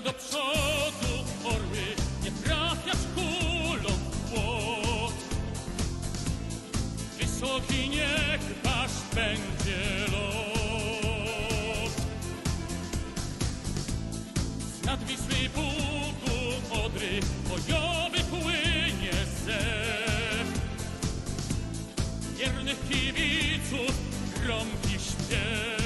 Jeszcze do przodu, orły, nie trafiać kulą w płot. Wysoki niech wasz będzie lot. Z nad Wisły Bugu, Odry, bojowy płynie zew. Wiernych kibiców gromki śpiew.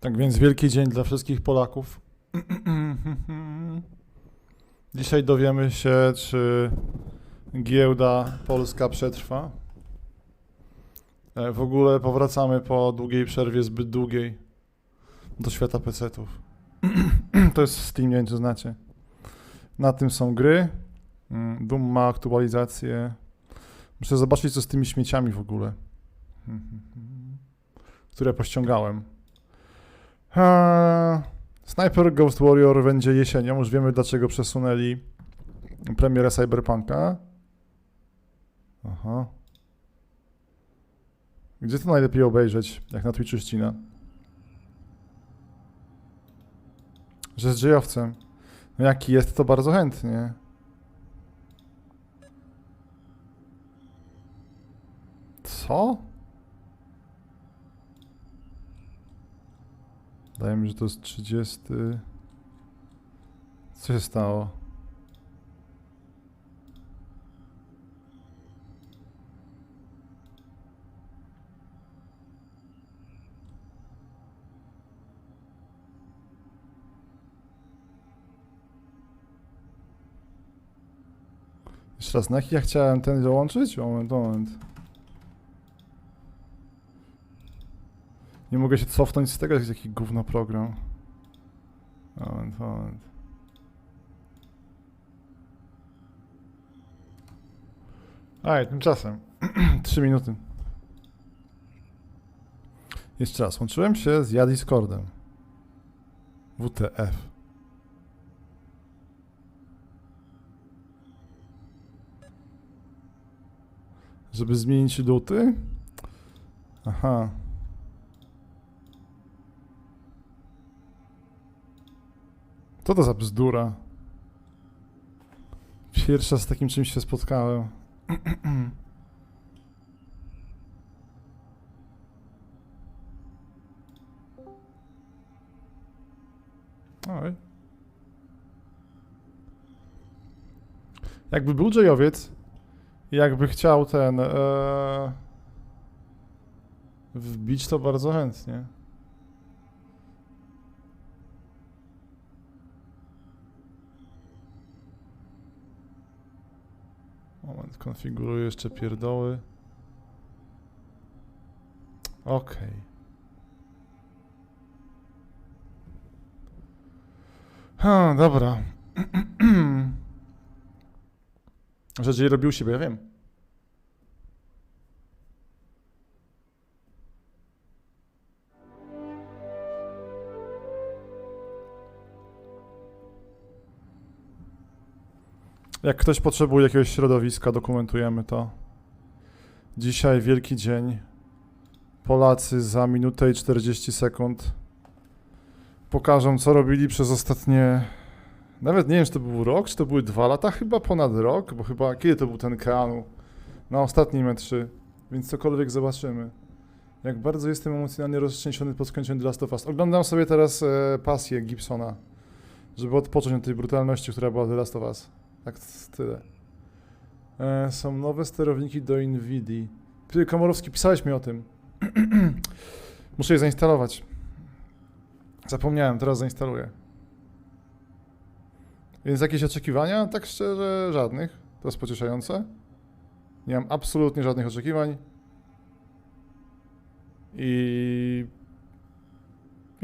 Tak więc wielki dzień dla wszystkich Polaków. Dzisiaj dowiemy się, czy giełda polska przetrwa. W ogóle powracamy po długiej przerwie, zbyt długiej, do świata PC-ów. To jest Steam, nie wiem, czy znacie. Na tym są gry. Doom ma aktualizację. Muszę zobaczyć, co z tymi śmieciami w ogóle, które pościągałem. Sniper Ghost Warrior będzie jesienią. Już wiemy, dlaczego przesunęli premierę Cyberpunka. Aha. Gdzie to najlepiej obejrzeć, jak na Twitchu ścina? Że z J-owcem. No jaki jest, to bardzo chętnie. Co? Wydaje mi się, że to jest 30. Co się stało? Jeszcze raz, na jaki ja chciałem ten dołączyć? Moment. Nie mogę się cofnąć z tego, jest jakiś gówno program. Moment. Aj, tymczasem. 3 minuty. Jeszcze raz, łączyłem się z Discordem. WTF. Żeby zmienić luty? Aha. Co to za bzdura? Pierwszy raz z takim czymś się spotkałem. Oj. Jakby był J-owiec, jakby chciał ten... Wbić to bardzo chętnie. Moment, konfiguruję jeszcze pierdoły. Okej. Ha, dobra. Że robił siebie, ja wiem. Jak ktoś potrzebuje jakiegoś środowiska, dokumentujemy to. Dzisiaj wielki dzień. Polacy za minutę i 40 sekund pokażą, co robili przez ostatnie... Nawet nie wiem, czy to był rok, czy to były 2 lata, chyba ponad rok, bo chyba... Kiedy to był ten Keanu? Na ostatnim E3, więc cokolwiek zobaczymy. Jak bardzo jestem emocjonalnie roztrzęsiony po skończeniu The Last of Us. Oglądam sobie teraz pasję Gibsona, żeby odpocząć od tej brutalności, która była w The Last of Us. Tak, tyle. Są nowe sterowniki do Nvidii. Komorowski, pisałeś mi o tym. Muszę je zainstalować. Zapomniałem, teraz zainstaluję. Więc jakieś oczekiwania? Tak szczerze, żadnych. To jest pocieszające. Nie mam absolutnie żadnych oczekiwań. I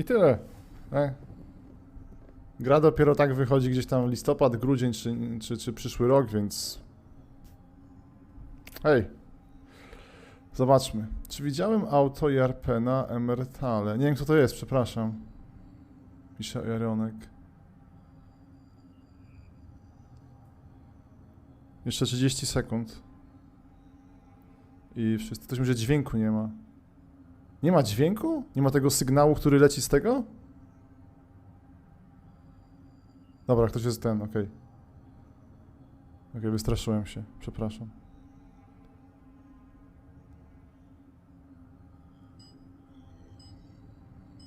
tyle. Gra dopiero tak wychodzi gdzieś tam listopad, grudzień czy przyszły rok, więc... Hej. Zobaczmy. Czy widziałem auto JRP na emerytale? Nie wiem, kto to jest, przepraszam. Pisze Jaronek. Jeszcze 30 sekund. I wszyscy... Ktoś mówi, że dźwięku nie ma. Nie ma dźwięku? Nie ma tego sygnału, który leci z tego? Dobra, ktoś jest ten, okej. Okej, wystraszyłem się, przepraszam.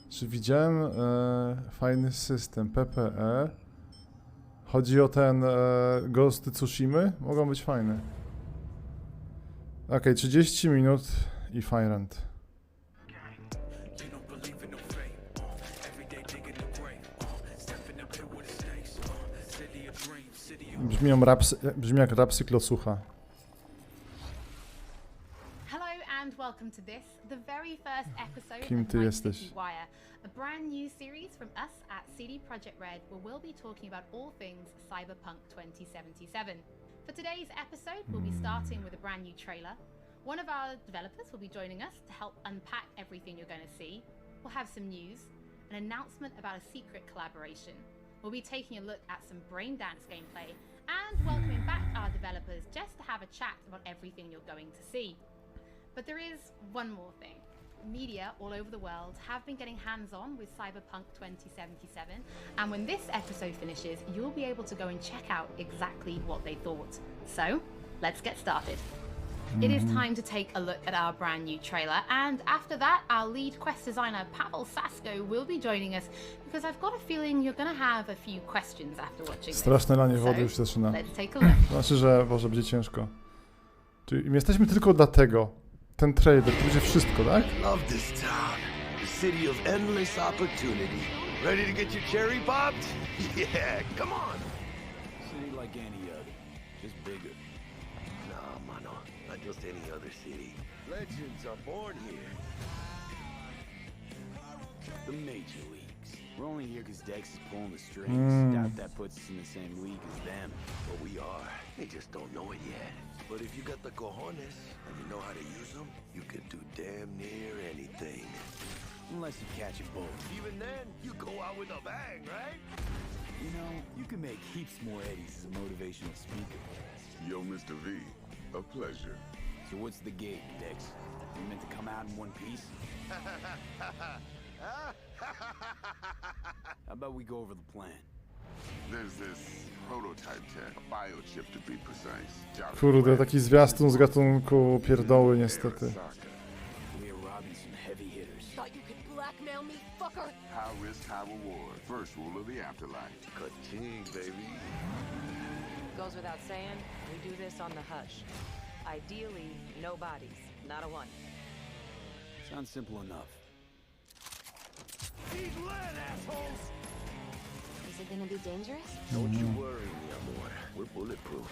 Czy widziałem fajny system PPE? Chodzi o ten Ghosty Tsushimy? Mogą być fajne. Okej, 30 minut i Fire End. Brzmi jak rap Cyklosucha. Hello and welcome to this, the very first episode Kim of ty Night jesteś? City Wire, a brand new series from us at CD Projekt Red, where we'll be talking about all things Cyberpunk 2077. For today's episode, we'll be starting with a brand new trailer. One of our developers will be joining us to help unpack everything you're going to see. We'll have some news, an announcement about a secret collaboration. We'll be taking a look at some brain dance gameplay and welcoming back our developers just to have a chat about everything you're going to see. But there is one more thing. Media all over the world have been getting hands-on with Cyberpunk 2077, and when this episode finishes, you'll be able to go and check out exactly what they thought. So, let's get started. It is time to take a look at our brand new trailer, and after that, our lead quest designer Pavel Sasko will be joining us, because I've got a feeling you're going to have a few questions after watching this. Straszne lanie wody już się zaczyna. Let's take a look. Znaczy, że może będzie ciężko. Czyli jesteśmy tylko dlatego. Ten trailer, to będzie wszystko, tak? Love this town. The city of endless opportunity. Ready to get your cherry popped? Yeah, come on. City like any other, just bigger. Nah, mano, not just any other city. Legends are born here. The major leagues. We're only here because Dex is pulling the strings. Doubt that puts us in the same league as them. But we are. They just don't know it yet. But if you got the cojones and you know how to use them, you can do damn near anything. Unless you catch a bullet. Even then, you go out with a bang, right? You know, you can make heaps more eddies as a motivational speaker. Yo, Mr. V, a pleasure. So what's the gig, Dex? You meant to come out in one piece? How about we go over the plan? There's this prototype tech, a biochip to be precise. Kurde, taki zwiastun z gatunku pierdoły niestety. We are robbing some heavy hitters. Thought you could blackmail me, fucker? High risk, high reward. First rule of the afterlife. Ka-ching, baby. Goes without saying, we do this on the hush. Ideally, no bodies, not a one. Sounds simple enough. He's lead, assholes! Is it gonna be dangerous? Don't you worry, mi amor. We're bulletproof.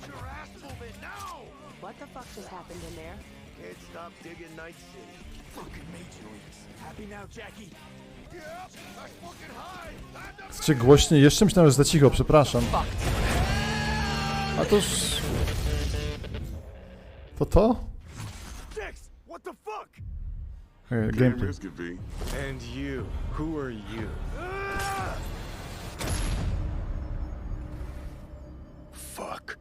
Get your ass moving now! What the fuck just happened in there? Can't stop digging Night City. Fucking Major Leagues. Happy now, Jackie? Yep, that's fucking high! Chcecie głośniej? Jeszcze myślałem, że za cicho, przepraszam. A to już... To? Dix, what the fuck? Hey, Can't gameplay. risk it, V. And you. Who are you? Fuck.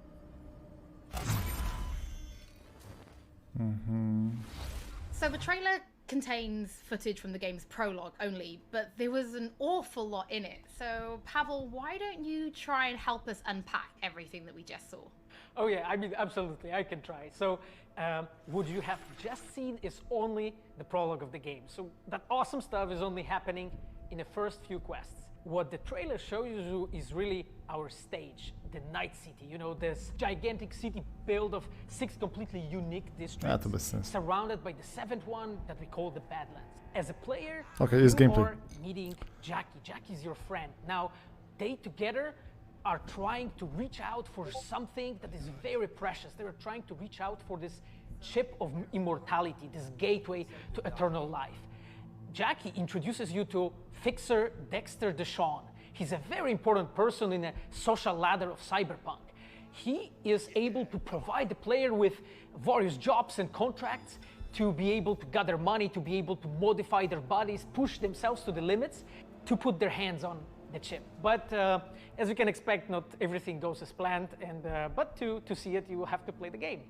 So the trailer contains footage from the game's prologue only, but there was an awful lot in it. So Pavel, why don't you try and help us unpack everything that we just saw? Oh yeah, I mean, absolutely, I can try. So, what you have just seen is only the prologue of the game. So that awesome stuff is only happening in the first few quests. What the trailer shows you is really our stage, the Night City. You know, this gigantic city built of 6 completely unique districts, to bez sensu. surrounded by the 7th one that we call the Badlands. As a player, Okay, jest you gameplay. are meeting Jackie. Jackie's your friend. Now, they together are trying to reach out for something that is very precious. They are trying to reach out for this chip of immortality, this gateway to eternal life. Jackie introduces you to fixer Dexter Deshawn. He's a very important person in a social ladder of cyberpunk. He is able to provide the player with various jobs and contracts to be able to gather money, to be able to modify their bodies, push themselves to the limits, to put their hands on the chip. But as you can expect, not everything goes as planned, and but to see it, you have to play the game.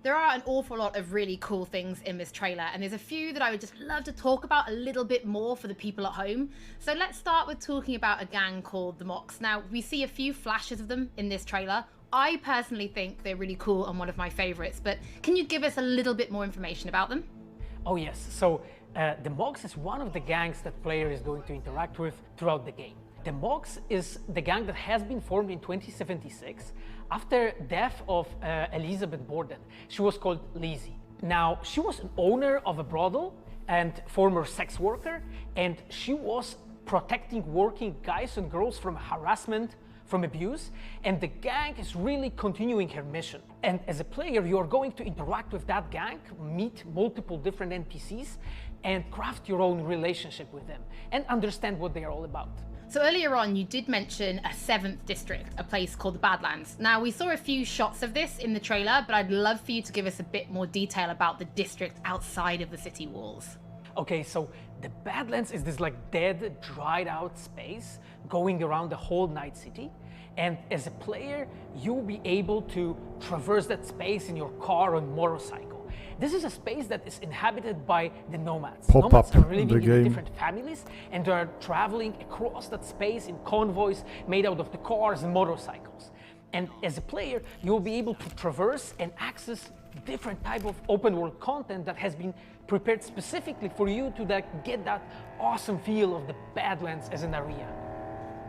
There are an awful lot of really cool things in this trailer, and there's a few that I would just love to talk about a little bit more for the people at home. So let's start with talking about a gang called the Mox. Now, we see a few flashes of them in this trailer. I personally think they're really cool and one of my favorites, but can you give us a little bit more information about them? Oh yes, so the Mox is one of the gangs that player is going to interact with throughout the game. The Mox is the gang that has been formed in 2076 after death of Elizabeth Borden. She was called Lizzie. Now, she was an owner of a brothel and former sex worker, and she was protecting working guys and girls from harassment, from abuse, and the gang is really continuing her mission. And as a player, you are going to interact with that gang, meet multiple different NPCs, and craft your own relationship with them, and understand what they are all about. So earlier on, you did mention a 7th district, a place called the Badlands. Now, we saw a few shots of this in the trailer, but I'd love for you to give us a bit more detail about the district outside of the city walls. Okay, so the Badlands is this like dead, dried out space going around the whole Night City. And as a player, you'll be able to traverse that space in your car or motorcycle. This is a space that is inhabited by the nomads. Pop Nomads up are living the in game. different families, and they are traveling across that space in convoys made out of the cars and motorcycles. And as a player, you'll be able to traverse and access different type of open world content that has been prepared specifically for you to get that awesome feel of the Badlands as an area.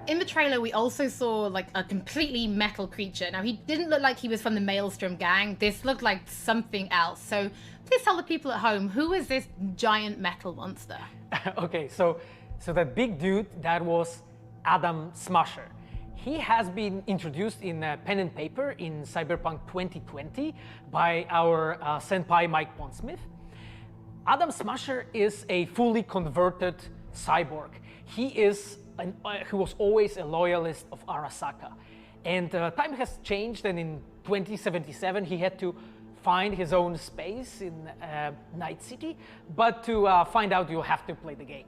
In the trailer, we also saw like a completely metal creature. Now, he didn't look like he was from the Maelstrom gang. This looked like something else. So please tell the people at home, who is this giant metal monster? Okay, so that big dude, that was Adam Smasher. He has been introduced in pen and paper in Cyberpunk 2020 by our senpai Mike Pondsmith. Adam Smasher is a fully converted cyborg. He was always a loyalist of Arasaka. And time has changed, and in 2077 he had to find his own space in Night City, but to find out you'll have to play the game.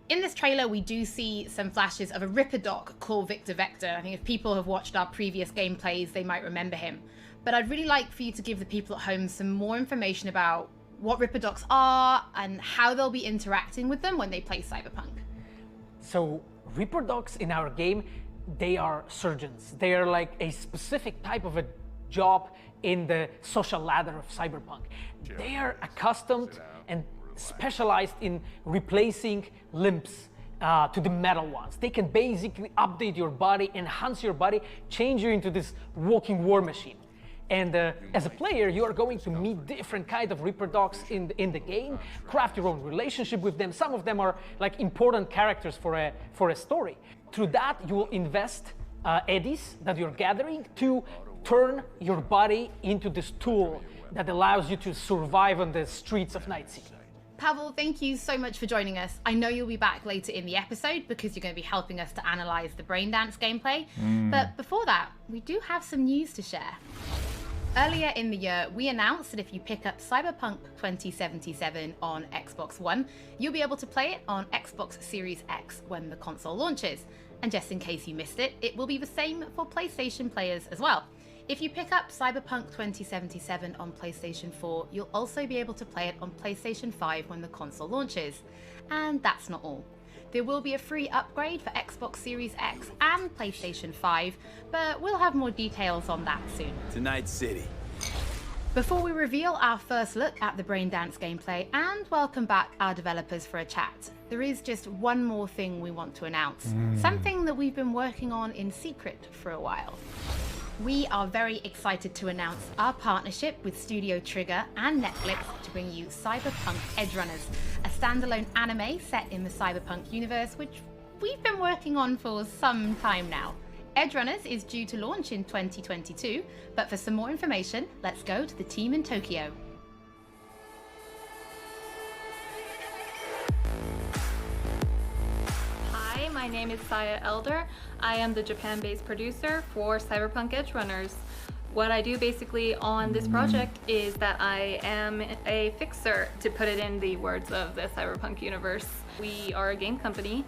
In this trailer, we do see some flashes of a Ripper Doc called Victor Vector. I think if people have watched our previous gameplays, they might remember him. But I'd really like for you to give the people at home some more information about what Ripper Docs are and how they'll be interacting with them when they play Cyberpunk. So Ripper Docs in our game, they are surgeons. They are like a specific type of a job in the social ladder of Cyberpunk. They are accustomed and specialized in replacing limbs to the metal ones. They can basically update your body, enhance your body, change you into this walking war machine. And as a player, you are going to meet different kind of Reaper dogs in the game, craft your own relationship with them. Some of them are like important characters for a story. Through that, you will invest eddies that you're gathering to turn your body into this tool that allows you to survive on the streets of Night City. Pavel, thank you so much for joining us. I know you'll be back later in the episode because you're going to be helping us to analyze the Braindance gameplay. But before that, we do have some news to share. Earlier in the year, we announced that if you pick up Cyberpunk 2077 on Xbox One, you'll be able to play it on Xbox Series X when the console launches. And just in case you missed it, it will be the same for PlayStation players as well. If you pick up Cyberpunk 2077 on PlayStation 4, you'll also be able to play it on PlayStation 5 when the console launches. And that's not all. There will be a free upgrade for Xbox Series X and PlayStation 5, but we'll have more details on that soon. To Night City. Before we reveal our first look at the Braindance gameplay and welcome back our developers for a chat, there is just one more thing we want to announce. Something that we've been working on in secret for a while. We are very excited to announce our partnership with Studio Trigger and Netflix to bring you Cyberpunk Edgerunners, a standalone anime set in the Cyberpunk universe, which we've been working on for some time now. Edgerunners is due to launch in 2022, but for some more information, let's go to the team in Tokyo. Hi, my name is Saya Elder. I am the Japan-based producer for Cyberpunk Edgerunners. What I do basically on this project is that I am a fixer, to put it in the words of the Cyberpunk universe. We are a game company.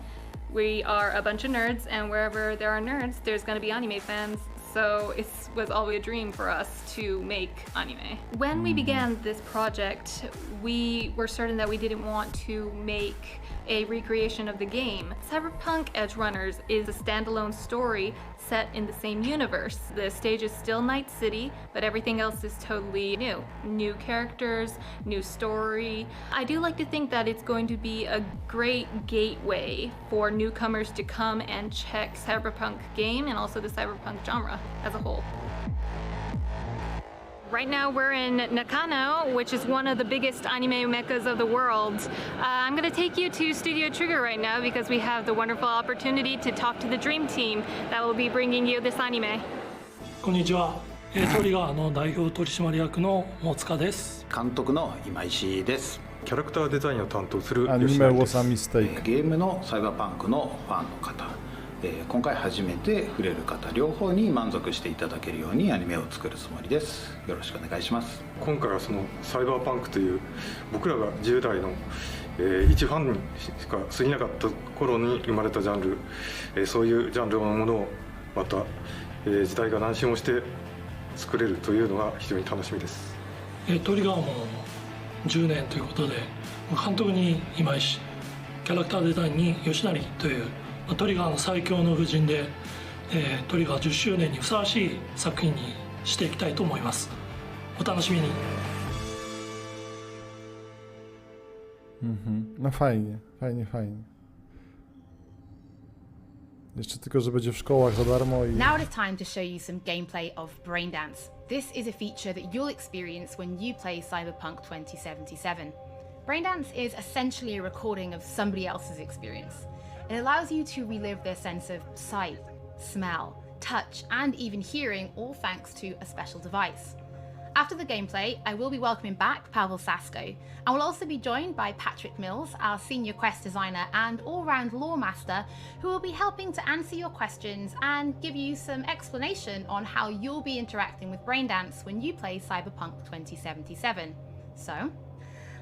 We are a bunch of nerds, and wherever there are nerds, there's going to be anime fans. So it was always a dream for us to make anime. When we began this project, we were certain that we didn't want to make a recreation of the game. Cyberpunk Edgerunners is a standalone story set in the same universe. The stage is still Night City, but everything else is totally new. New characters, new story. I do like to think that it's going to be a great gateway for newcomers to come and check Cyberpunk game and also the Cyberpunk genre as a whole. Right now we're in Nakano, which is one of the biggest anime meccas of the world. I'm going to take you to Studio Trigger right now because we have the wonderful opportunity to talk to the dream team that will be bringing you this anime. こんにちは。トリガーの代表取締役の大塚です。監督の今石です。キャラクターデザインを担当する吉成です。ゲームのサイバーパンクのファンの方、今回初めて触れる方両方に満足していただけるようにアニメを作るつもりです。よろしくお願いします。今回はそのサイバーパンクという僕らが10代の一ファンにしか過ぎなかった頃に生まれたジャンル、そういうジャンルのものをまた、時代が何周もして作れるというのが非常に楽しみです。トリガーも10年ということで、監督に今石、キャラクターデザインに吉成というトリガーの最強の布陣で、トリガー10周年にふさわしい作品にしていきたいと思います。お楽しみに。No fajnie, fajnie, fajnie. Jeszcze tylko, że będzie w szkołach za darmo i... Now it is time to show you some gameplay of Braindance. This is a feature that you'll experience when you play Cyberpunk 2077. Braindance is essentially a recording of somebody else's experience. It allows you to relive their sense of sight, smell, touch, and even hearing, all thanks to a special device. After the gameplay, I will be welcoming back Pavel Sasko, and will also be joined by Patrick Mills, our senior quest designer and all-round lore master, who will be helping to answer your questions and give you some explanation on how you'll be interacting with Braindance when you play Cyberpunk 2077. So,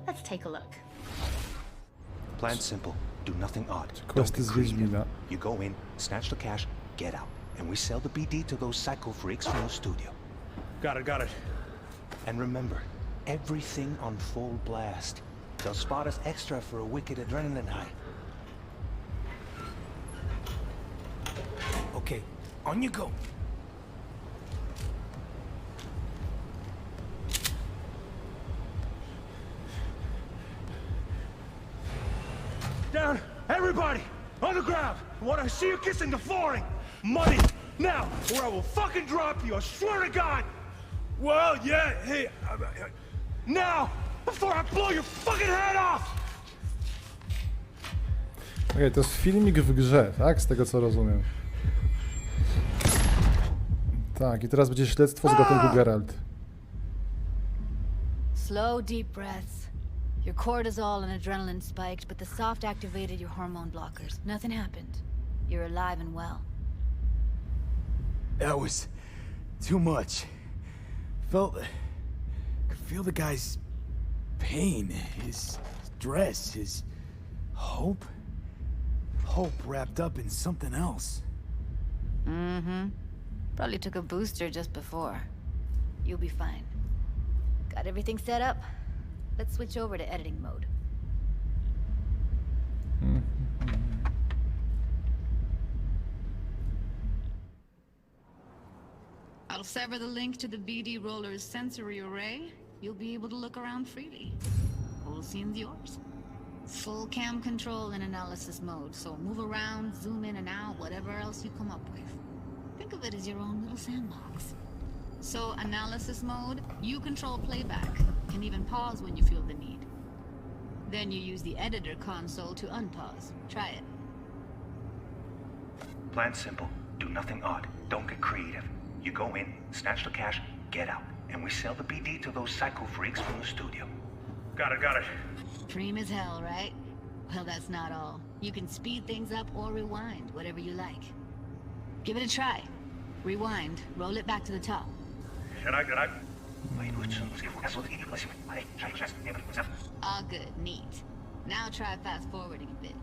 let's take a look. Plan's simple. Do nothing odd. Quest is Wiedźmina. You go in, snatch the cash, get out, and we sell the BD to those psycho freaks from the studio. Got it. And remember, everything on full blast. They'll spot us extra for a wicked adrenaline high. Okay, on you go. Down! Everybody! On the ground! I want to see you kissing the flooring! Money! Now! Or I will fucking drop you, I swear to God! Well, yeah, hey, now, before I blow your fucking head off! Okej, to jest filmik w grze, tak? Z tego co rozumiem. Tak, i teraz będzie śledztwo z gatunku Geralt. Slow, deep breaths. Your cortisol and adrenaline spiked, but the soft activated your hormone blockers. Nothing happened. You're alive and well. That was too much. Could feel the guy's pain, his stress, his hope. Hope wrapped up in something else. Mm-hmm. Probably took a booster just before. You'll be fine. Got everything set up? Let's switch over to editing mode. I'll sever the link to the BD roller's sensory array. You'll be able to look around freely. Whole scene's yours. Full cam control in analysis mode, so move around, zoom in and out, whatever else you come up with. Think of it as your own little sandbox. So, analysis mode, you control playback, can even pause when you feel the need. Then you use the editor console to unpause. Try it. Plan simple. Do nothing odd. Don't get creative. You go in, snatch the cash, get out, and we sell the BD to those psycho freaks from the studio. Got it. Preem as hell, right? Well, that's not all. You can speed things up or rewind, whatever you like. Give it a try. Rewind, roll it back to the top. All good, neat. Now try fast forwarding a bit.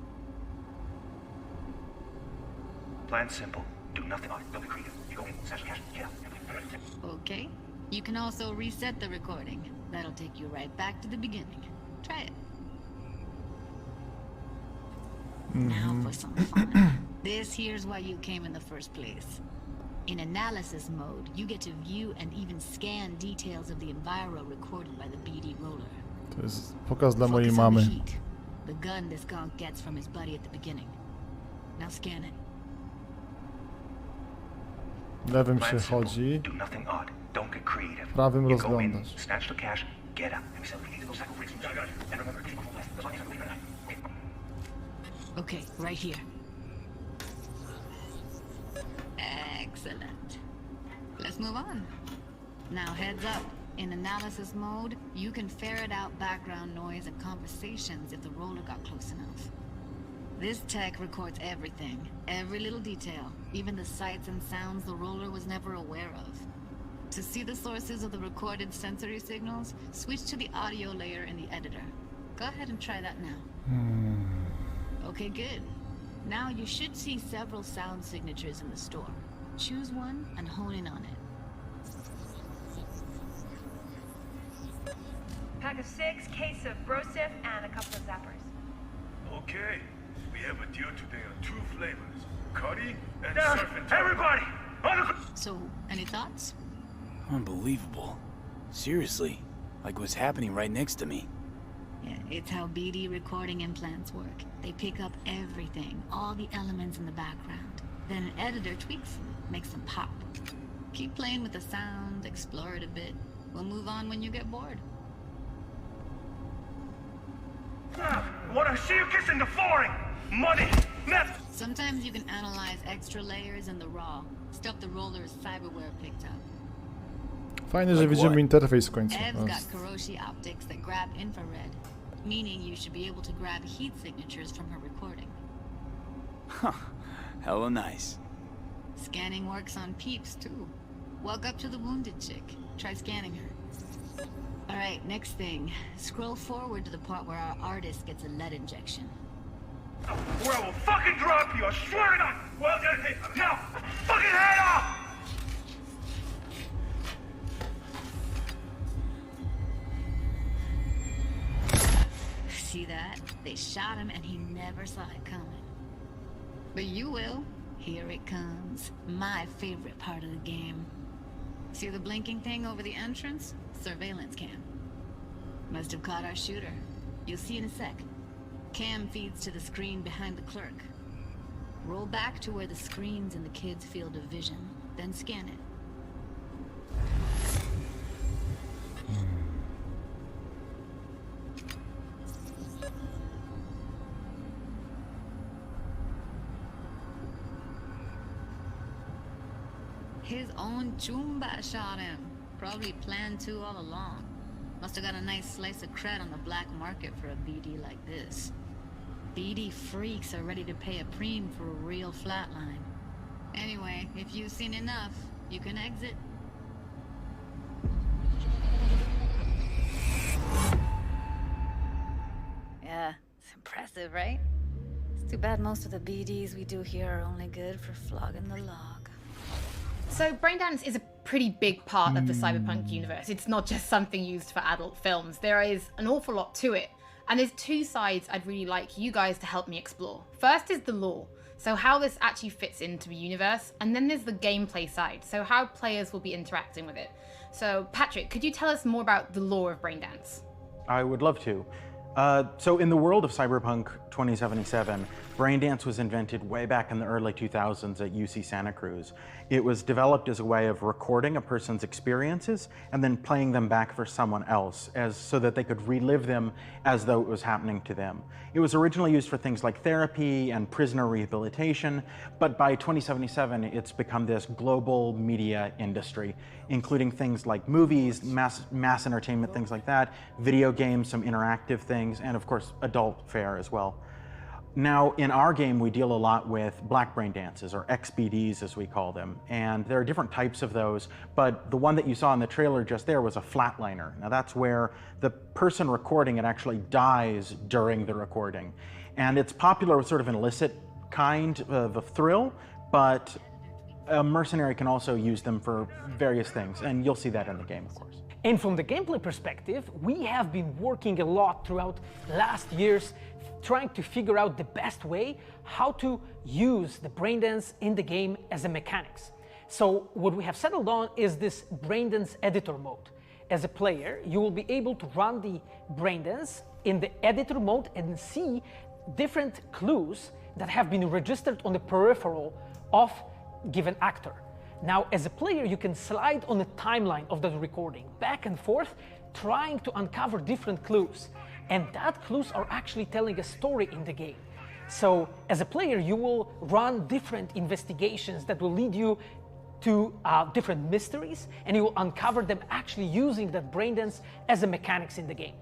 Plan simple. Do nothing odd. Don't be creative. You go in, snatch the cash, get out. Okay. You can also reset the recording. That'll take you right back to the beginning. Try it. Now for some fun. This here's why you came in the first place. In analysis mode, you get to view and even scan details of the enviro recorded by the BD roller. To jest pokaz dla mojej Focus on the mamy. heat, the gun this gonk gets from his buddy at the beginning. Now scan it. Lewym się chodzi, Do nothing odd. Don't get creative. prawym You go in, rozglądasz. snatch the cash, get out, and we sell the BD to those psycho freaks from the studio. And remember, keep on left. That's all you have to do. Okay, right here. Excellent. Let's move on. Now heads up. In analysis mode, you can ferret out background noise and conversations if the roller got close enough. This tech records everything, every little detail, even the sights and sounds the roller was never aware of. To see the sources of the recorded sensory signals, switch to the audio layer in the editor. Go ahead and try that now. Okay, good. Now you should see several sound signatures in the store. Choose one and hone in on it. Pack of 6, case of Brosif, and a couple of zappers. Okay, we have a deal today on 2 flavors. Curry and Down, surf and everybody! So, any thoughts? Unbelievable. Seriously, like what's happening right next to me. Yeah, it's how BD recording implants work. They pick up everything, all the elements in the background. Then an editor tweaks them, makes them pop. Keep playing with the sound, explore it a bit. We'll move on when you get bored. Wanna see you kissing the flooring? Money! Net! Sometimes you can analyze extra layers in the raw, stuff the roller's cyberware picked up. Fajnie, że widzimy interfejs w końcu. Ev's got Karoshi optics that grab infrared, meaning you should be able to grab heat signatures from her recording. Huh. Hella nice. Scanning works on peeps, too. Walk up to the wounded chick. Try scanning her. Alright, next thing. Scroll forward to the part where our artist gets a lead injection. Where I will fucking drop you, I swear to God! Well, hey, now, fucking head off! See that? They shot him and he never saw it coming. But you will. Here it comes. My favorite part of the game. See the blinking thing over the entrance? Surveillance cam. Must have caught our shooter. You'll see in a sec. Cam feeds to the screen behind the clerk. Roll back to where the screen's in the kid's field of vision, then scan it. His own chumba shot him. Probably planned to all along. Must have got a nice slice of cred on the black market for a BD like this. BD freaks are ready to pay a preem for a real flatline. Anyway, if you've seen enough, you can exit. Yeah, it's impressive, right? It's too bad most of the BDs we do here are only good for flogging the log. So braindance is a pretty big part of the cyberpunk universe. It's not just something used for adult films. There is an awful lot to it. And there's two sides I'd really like you guys to help me explore. First is the lore, so how this actually fits into the universe, and then there's the gameplay side, so how players will be interacting with it. So Patrick, could you tell us more about the lore of braindance? I would love to. So in the world of Cyberpunk 2077, braindance was invented way back in the early 2000s at UC Santa Cruz. It was developed as a way of recording a person's experiences and then playing them back for someone else so that they could relive them as though it was happening to them. It was originally used for things like therapy and prisoner rehabilitation, but by 2077 it's become this global media industry, including things like movies, mass entertainment, things like that, video games, some interactive things, and of course adult fare as well. Now, in our game, we deal a lot with black brain dances, or XBDs as we call them, and there are different types of those, but the one that you saw in the trailer just there was a flatliner. Now that's where the person recording it actually dies during the recording. And it's popular with sort of an illicit kind of a thrill, but a mercenary can also use them for various things, and you'll see that in the game, of course. And from the gameplay perspective, we have been working a lot throughout last years trying to figure out the best way how to use the braindance in the game as a mechanics. So what we have settled on is this braindance editor mode. As a player, you will be able to run the braindance in the editor mode and see different clues that have been registered on the peripheral of given actor. Now, as a player, you can slide on the timeline of the recording back and forth, trying to uncover different clues. And that clues are actually telling a story in the game. So as a player, you will run different investigations that will lead you to different mysteries, and you will uncover them actually using that braindance as a mechanics in the game.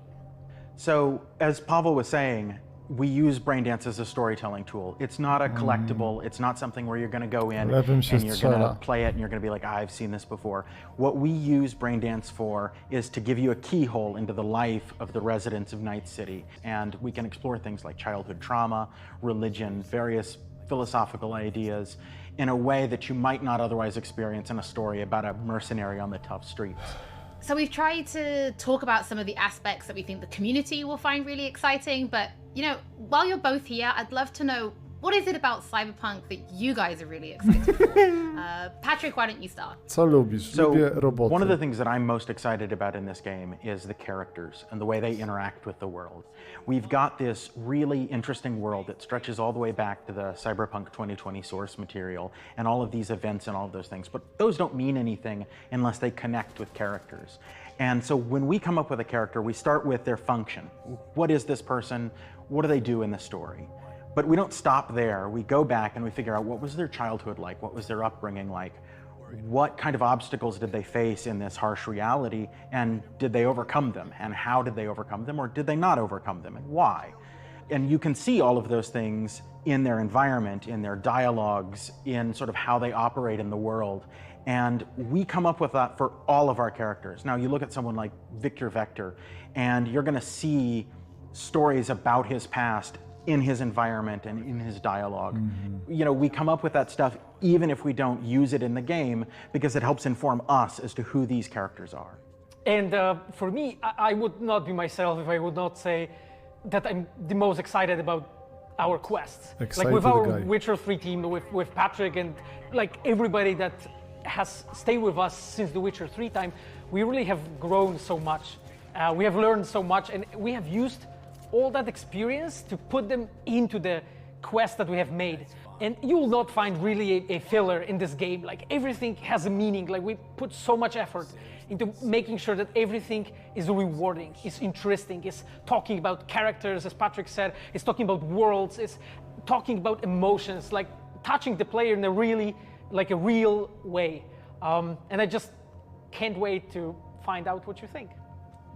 So as Pavel was saying, we use braindance as a storytelling tool. It's not a collectible. It's not something where you're going to go in and you're going to play it and you're going to be like, I've seen this before. What we use braindance for is to give you a keyhole into the life of the residents of Night City. And we can explore things like childhood trauma, religion, various philosophical ideas in a way that you might not otherwise experience in a story about a mercenary on the tough streets. So we've tried to talk about some of the aspects that we think the community will find really exciting, but you know, while you're both here, I'd love to know, what is it about Cyberpunk that you guys are really excited for? Patrick, why don't you start? Co lubisz? Lubię roboty. One of the things that I'm most excited about in this game is the characters and the way they interact with the world. We've got this really interesting world that stretches all the way back to the Cyberpunk 2020 source material and all of these events and all of those things, but those don't mean anything unless they connect with characters. And so when we come up with a character, we start with their function. What is this person? What do they do in the story? But we don't stop there. We go back and we figure out, what was their childhood like? What was their upbringing like? What kind of obstacles did they face in this harsh reality? And did they overcome them? And how did they overcome them? Or did they not overcome them? And why? And you can see all of those things in their environment, in their dialogues, in sort of how they operate in the world. And we come up with that for all of our characters. Now, you look at someone like Victor Vector, and you're going to see stories about his past in his environment and in his dialogue. You know, we come up with that stuff even if we don't use it in the game, because it helps inform us as to who these characters are. And for me, I would not be myself if I would not say that I'm the most excited about our quests. Like with our Witcher 3 team, with Patrick and like everybody that has stayed with us since the Witcher 3 time, we really have grown so much. We have learned so much, and we have used all that experience to put them into the quest that we have made. And you will not find really a filler in this game. Like everything has a meaning. Like we put so much effort into making sure that everything is rewarding, is interesting, is talking about characters, as Patrick said, is talking about worlds, is talking about emotions, like touching the player in a really, like a real way. And I just can't wait to find out what you think.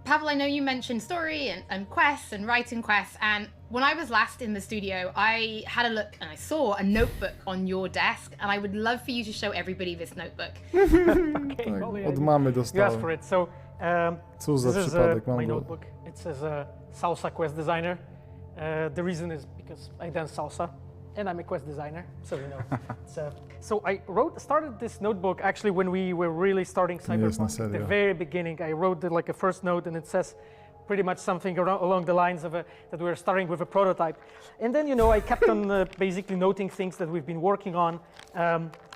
Pavel, I know you mentioned story and quests and writing quests, and when I was last in the studio, I had a look and I saw a notebook on your desk, and I would love for you to show everybody this notebook. Okay, Od mamy you dostałem. asked for it. So Co za this is przypadek, my mam go. notebook. It says salsa quest designer. The reason is because I dance salsa, and I'm a quest designer, so you know. So I started this notebook actually when we were really starting Cyberpunk. At the very beginning, I wrote like a first note, and it says pretty much something along the lines of that we were starting with a prototype. And then, you know, I kept on basically noting things that we've been working on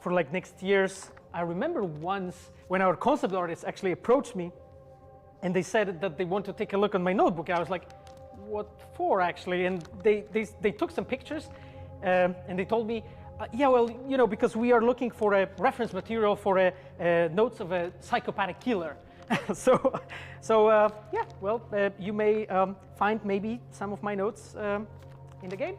for like next years. I remember once when our concept artists actually approached me, and they said that they want to take a look on my notebook. I was like, what for actually? And they took some pictures, and they told me, yeah, well, you know, because we are looking for a reference material for notes of a psychopathic killer. Yeah, well, you may find maybe some of my notes in the game.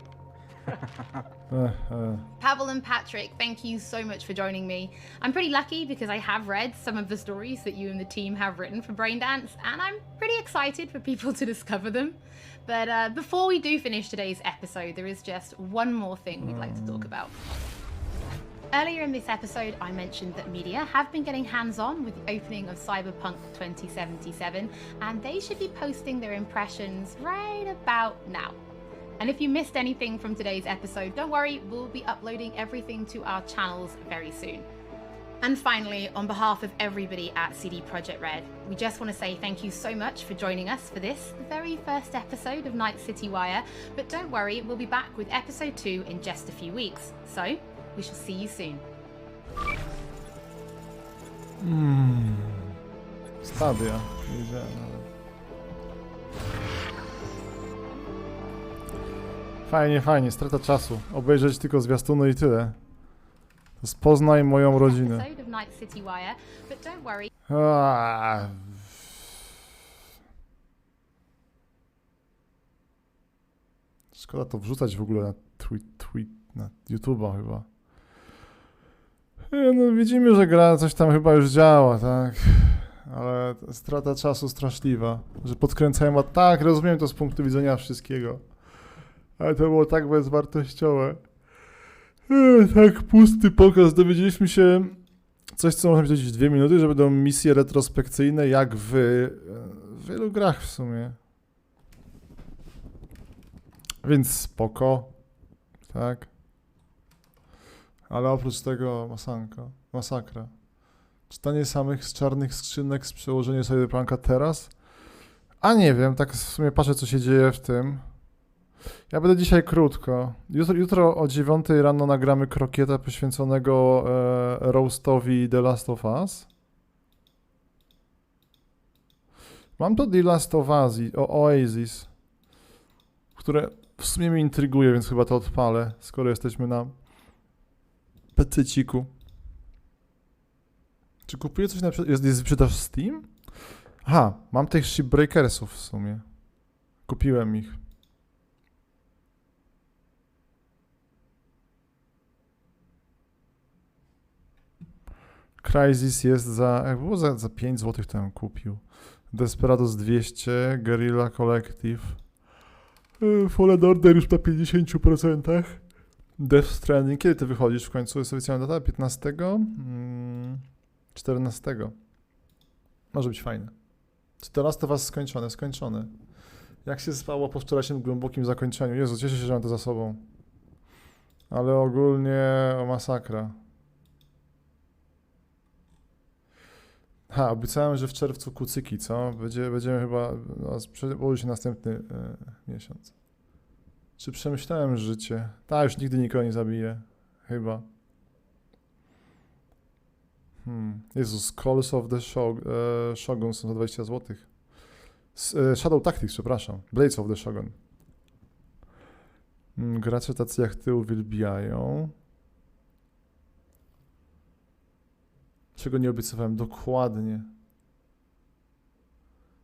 Pavel and Patrick, thank you so much for joining me. I'm pretty lucky because I have read some of the stories that you and the team have written for Braindance, and I'm pretty excited for people to discover them. But before we do finish today's episode, there is just one more thing we'd like to talk about. Earlier in this episode, I mentioned that media have been getting hands-on with the opening of Cyberpunk 2077, and they should be posting their impressions right about now. And if you missed anything from today's episode, don't worry, we'll be uploading everything to our channels very soon. And finally, on behalf of everybody at CD Projekt Red, we just want to say thank you so much for joining us for this, the very first episode of Night City Wire. But don't worry, we'll be back with episode 2 in just a few weeks. So, we shall see you soon. Stadia. Fajnie, fajnie, strata czasu. Obejrzeć tylko zwiastuny i tyle. Poznaj moją rodzinę. Episode of Night City Wire, but don't worry. Szkoda to wrzucać w ogóle na na YouTube'a chyba. No widzimy, że gra coś tam chyba już działa, tak? Ale strata czasu straszliwa, że podkręcają, a tak, rozumiem to z punktu widzenia wszystkiego. Ale to było tak bezwartościowe. Tak pusty pokaz, dowiedzieliśmy się coś, co można powiedzieć w 2 minuty, że będą misje retrospekcyjne, jak w wielu grach w sumie. Więc spoko, tak. Ale oprócz tego masakra. Czytanie samych z czarnych skrzynek z przełożenia Cyberpunka teraz? A nie wiem, tak w sumie patrzę, co się dzieje w tym. Ja będę dzisiaj krótko. Jutro o 9 rano nagramy krokieta poświęconego roastowi The Last of Us. Mam to The Last of Us, Oasis, które w sumie mnie intryguje, więc chyba to odpalę, skoro jesteśmy na pecyciku. Czy kupuję coś na jest sprzedaż Steam? Aha, mam tych Shipbreakersów w sumie. Kupiłem ich. Crysis jest jak było za 5 zł to bym kupił. Desperados 200, Guerrilla Collective. Fallen Order już na 50%. Death Stranding. Kiedy ty wychodzisz w końcu? Jest oficjalna data? 15? 14. Może być fajne. Czy to Last of Us skończone? Jak się spało po wczorajszym głębokim zakończeniu? Jezu, cieszę się, że mam to za sobą. Ale ogólnie masakra. Obiecałem, że w czerwcu kucyki, co? Będziemy chyba, położy się następny miesiąc. Czy przemyślałem życie? Już nigdy nikogo nie zabiję. Chyba. Jezus, Calls of the Shogun są za 20 zł. Shadow Tactics, przepraszam. Blades of the Shogun. Gracze tacy jak ty uwielbiają. Czego nie obiecywałem? Dokładnie.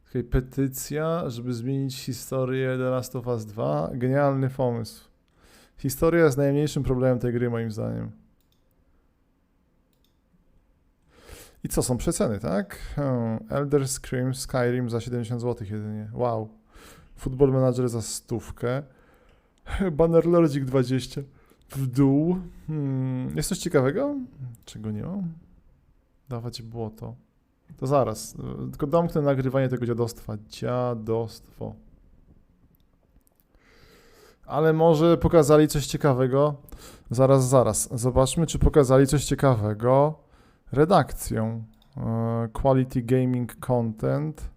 Okej, petycja, żeby zmienić historię The Last of Us 2. Genialny pomysł. Historia jest najmniejszym problemem tej gry, moim zdaniem. I co, są przeceny, tak? Elder Scream Skyrim za 70 zł jedynie. Wow. Football Manager za 100. Bannerlordzik 20. W dół. Jest coś ciekawego? Czego nie mam? Dawać błoto. To zaraz. Tylko domknę nagrywanie tego dziadostwa. Dziadostwo. Ale może pokazali coś ciekawego. Zaraz. Zobaczmy, czy pokazali coś ciekawego redakcją. Quality Gaming Content.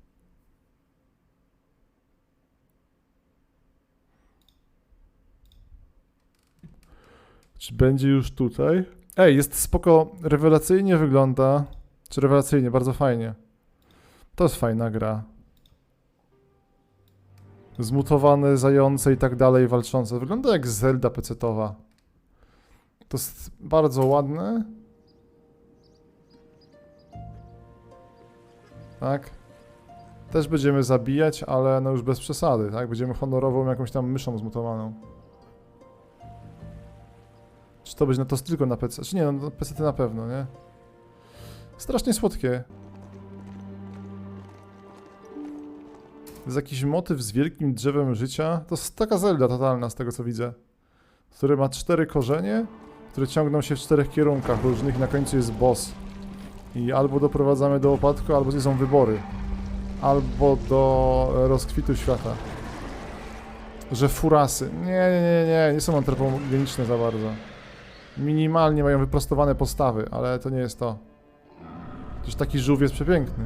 Czy będzie już tutaj? Ej, jest spoko, rewelacyjnie wygląda. Czy rewelacyjnie, bardzo fajnie. To jest fajna gra. Zmutowane, zające i tak dalej, walczące. Wygląda jak Zelda pecetowa. To jest bardzo ładne. Tak. Też będziemy zabijać, ale no już bez przesady, tak? Będziemy honorową jakąś tam myszą zmutowaną. Czy to będzie na to tylko na PC? Czy nie, no PC to na pewno, nie? Strasznie słodkie. To jest jakiś motyw z wielkim drzewem życia. To jest taka Zelda totalna z tego co widzę. Który ma 4 korzenie, które ciągną się w 4 kierunkach różnych i na końcu jest boss. I albo doprowadzamy do upadku, albo są wybory. Albo do rozkwitu świata. Że furasy. Nie są antropogeniczne za bardzo. Minimalnie mają wyprostowane postawy, ale to nie jest to. Przecież taki żółw jest przepiękny.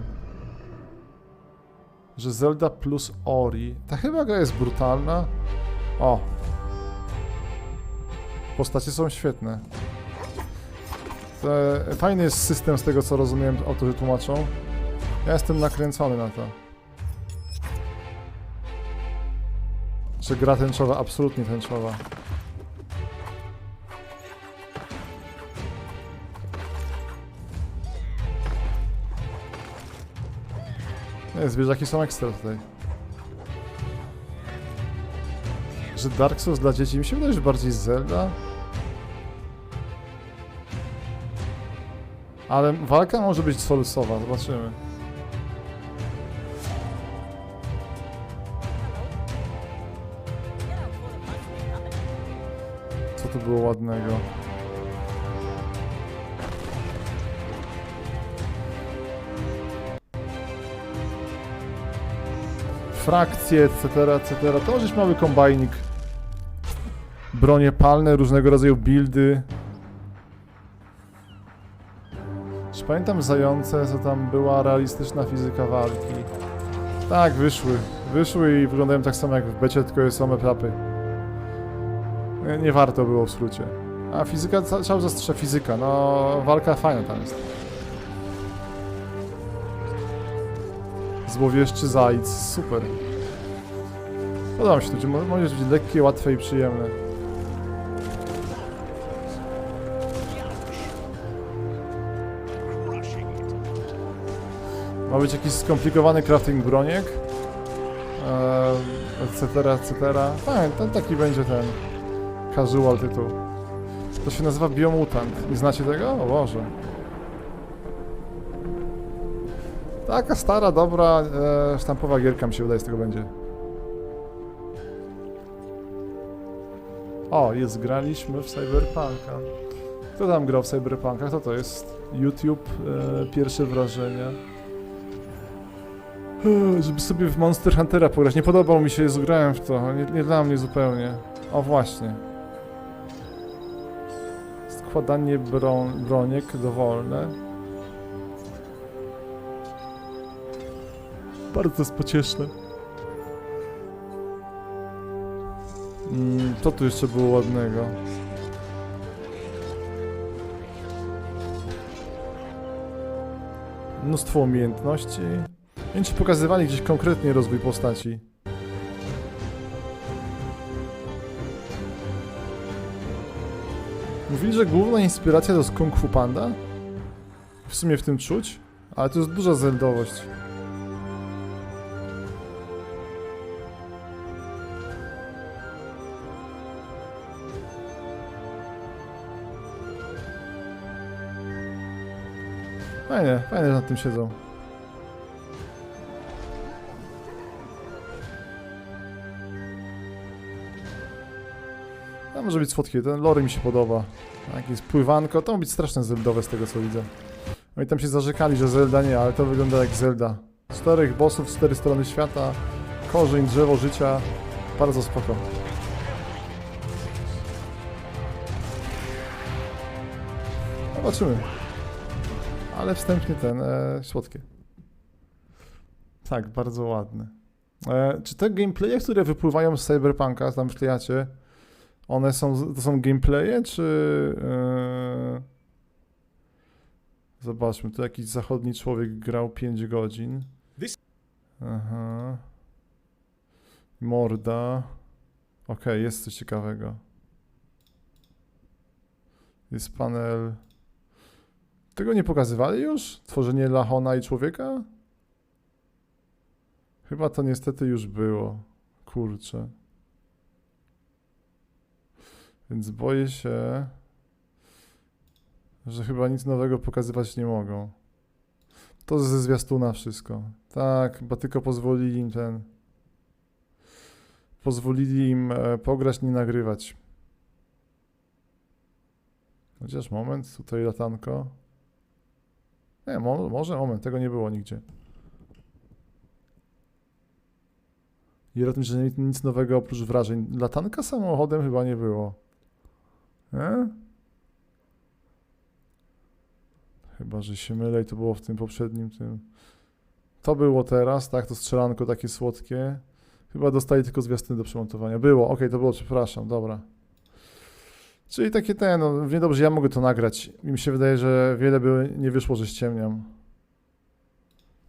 Że Zelda plus Ori. Ta chyba gra jest brutalna. O. Postacie są świetne. Fajny jest system z tego co rozumiem, autorzy tłumaczą. Ja jestem nakręcony na to. Że gra tęczowa, absolutnie tęczowa. Nie, zwierzaki są ekstra tutaj. Że Dark Souls dla dzieci, mi się wydaje, że bardziej Zelda. Ale walka może być soulsowa, zobaczymy. Co tu było ładnego? Frakcje, etc. To może być mały kombajnik. Bronie palne, różnego rodzaju buildy. Czy pamiętam zające, co tam była realistyczna fizyka walki? Tak, wyszły i wyglądają tak samo jak w becie, tylko są etapy. Nie warto było w skrócie. A fizyka, cały zastrze fizyka, no walka fajna tam jest. Złowieszczy zajc, super. Podoba mi się to, może być lekkie, łatwe i przyjemne. Ma być jakiś skomplikowany crafting broniek, etc. Fajnie, taki będzie ten casual tytuł. To się nazywa Biomutant. Nie znacie tego? O Boże. Taka stara, dobra, sztampowa gierka mi się wydaje z tego będzie. O, graliśmy w Cyberpunka. Kto tam grał w Cyberpunka? Kto to jest? YouTube, pierwsze wrażenia. Żeby sobie w Monster Huntera pograć. Nie podobał mi się, grałem w to. Nie dla mnie zupełnie. O, właśnie. Składanie broniek dowolne. Bardzo jest pocieszne. Co tu jeszcze było ładnego? Mnóstwo umiejętności. Nie wiem, czy pokazywali gdzieś konkretnie rozwój postaci. Mówili, że główna inspiracja to jest Kung Fu Panda. W sumie w tym czuć, ale to jest duża zeldowość. Fajnie, fajnie, że nad tym siedzą. To może być słodkie, ten lore mi się podoba. Jakieś pływanko, to ma być straszne zeldowe z tego co widzę. No i tam się zarzekali, że Zelda nie, ale to wygląda jak Zelda. 4 bossów, 4 strony świata, korzeń, drzewo życia. Bardzo spoko. Zobaczymy. Ale wstępnie słodkie. Tak, bardzo ładne. Czy te gameplaye, które wypływają z Cyberpunka, tam wklejacie, one to są gameplaye, czy... Zobaczmy, tu jakiś zachodni człowiek grał 5 godzin. Aha. Morda. Okej, jest coś ciekawego. Jest panel... Tego nie pokazywali już? Tworzenie Lachona i człowieka? Chyba to niestety już było. Kurczę. Więc boję się, że chyba nic nowego pokazywać nie mogą. To ze zwiastuna wszystko. Tak, chyba tylko pozwolili im pozwolili im pograć, nie nagrywać. Chociaż moment, tutaj latanko. Nie, może moment, tego nie było nigdzie. I o tym, że nic nowego oprócz wrażeń. Latanka samochodem chyba nie było. Nie? Chyba, że się mylę i to było w tym poprzednim tym. To było teraz, tak? To strzelanko takie słodkie. Chyba dostali tylko zwiastuny do przemontowania. Było, okej, to było, przepraszam, dobra. Czyli takie no niedobrze, ja mogę to nagrać. Mi się wydaje, że wiele by nie wyszło, że ściemniam.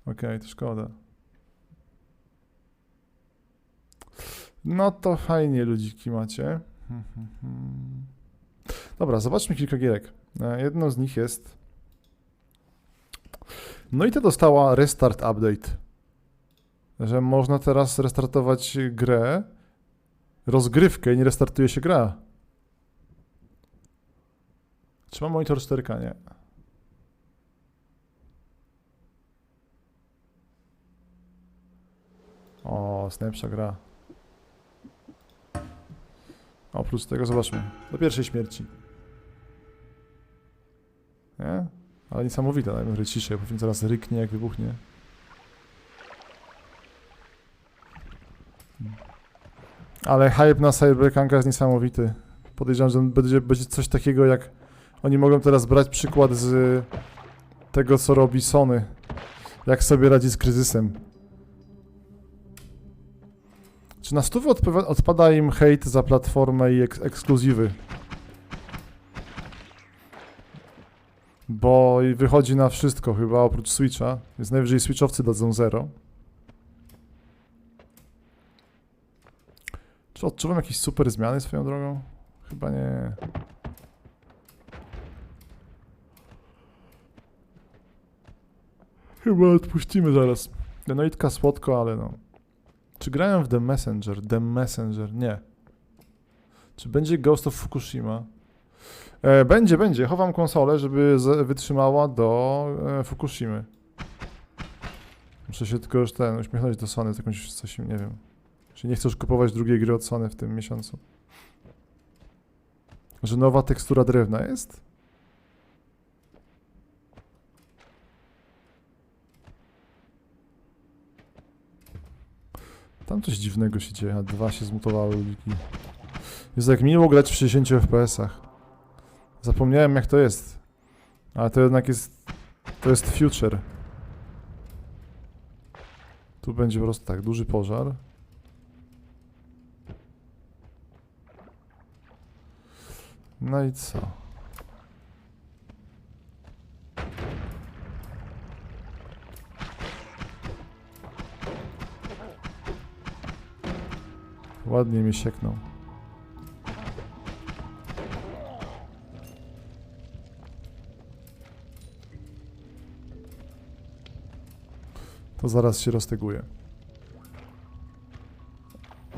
Okej, to szkoda. No to fajnie ludziki macie. Dobra, zobaczmy kilka gierek. Jedną z nich jest... No i to dostała restart update. Że można teraz restartować grę, rozgrywkę i nie restartuje się gra. Czy mam monitor 4K? Nie. O, najlepsza gra. Oprócz tego zobaczmy. Do pierwszej śmierci. Nie? Ale niesamowite, dajmy ciszej, bo zaraz ryknie jak wybuchnie. Ale hype na Cyberpunka jest niesamowity. Podejrzewam, że będzie coś takiego jak... Oni mogą teraz brać przykład z tego, co robi Sony. Jak sobie radzi z kryzysem. Czy na 100 odpada im hejt za platformę i ekskluzywy? Bo wychodzi na wszystko chyba, oprócz Switcha. Więc najwyżej Switchowcy dadzą 0. Czy odczuwam jakieś super zmiany swoją drogą? Chyba nie. Chyba odpuścimy zaraz. Denoitka słodko, ale no. Czy grają w The Messenger? The Messenger, nie. Czy będzie Ghost of Fukushima? Będzie. Chowam konsolę, żeby wytrzymała do Fukushimy. Muszę się tylko już uśmiechnąć do Sony, jakąś coś, nie wiem. Czyli nie chcesz kupować drugiej gry od Sony w tym miesiącu. Że nowa tekstura drewna jest? Tam coś dziwnego się dzieje, a 2 się zmutowały uliki. Jest jak miło grać w 60 FPS-ach. Zapomniałem jak to jest. Ale to jednak jest... To jest future. Tu będzie po prostu tak, duży pożar. No i co? Ładnie mi sieknął. To zaraz się rozteguje.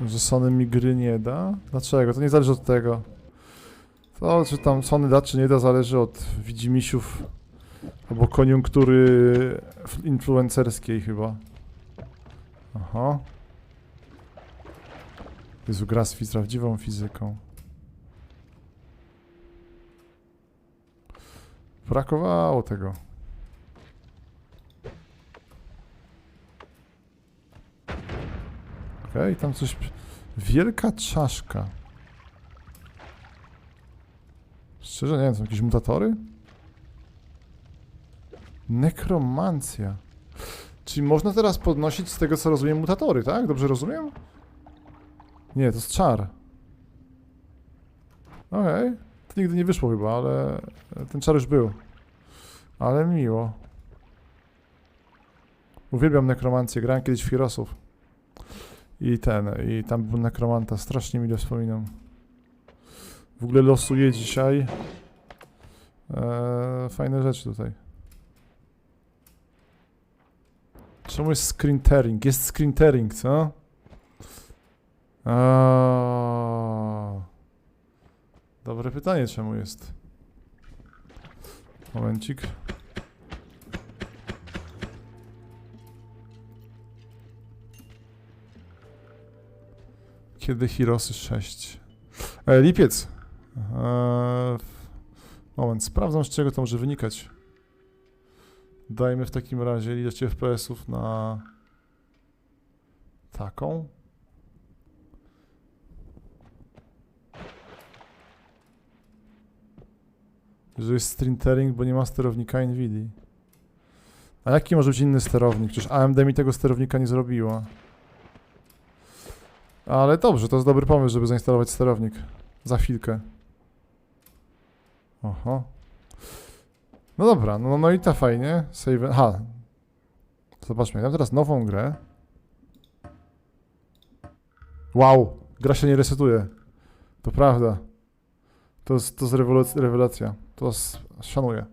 Że Sony mi gry nie da? Dlaczego? To nie zależy od tego. To, czy tam Sony da, czy nie da, zależy od widzimisiów Albo koniunktury influencerskiej chyba. Aha. Jezu, gra z prawdziwą fizyką. Brakowało tego. Okej, tam coś... Wielka czaszka. Szczerze nie wiem, są jakieś mutatory? Nekromancja. Czyli można teraz podnosić z tego, co rozumiem, mutatory, tak? Dobrze rozumiem? Nie, to jest czar. Okej. To nigdy nie wyszło chyba, ale ten czar już był. Ale miło. Uwielbiam nekromancję, grałem kiedyś w Heroesów. I tam był nekromanta, strasznie mile wspominam. W ogóle losuję dzisiaj fajne rzeczy tutaj. Czemu jest screen tearing? Jest screen tearing, co? Dobre pytanie, czemu jest. Momencik. Kiedy Heroesy 6? Lipiec. Moment, sprawdzam, z czego to może wynikać. Dajmy w takim razie ilość FPS-ów na taką. Że jest streamtering, bo nie ma sterownika NVIDIA. A jaki może być inny sterownik? Przecież AMD mi tego sterownika nie zrobiła. Ale dobrze, to jest dobry pomysł, żeby zainstalować sterownik. Za chwilkę. Oho. No dobra, no i ta fajnie. Save... Aha. Zobaczmy, ja mam teraz nową grę. Wow, gra się nie resetuje. To prawda. To jest rewelacja. To szanuję.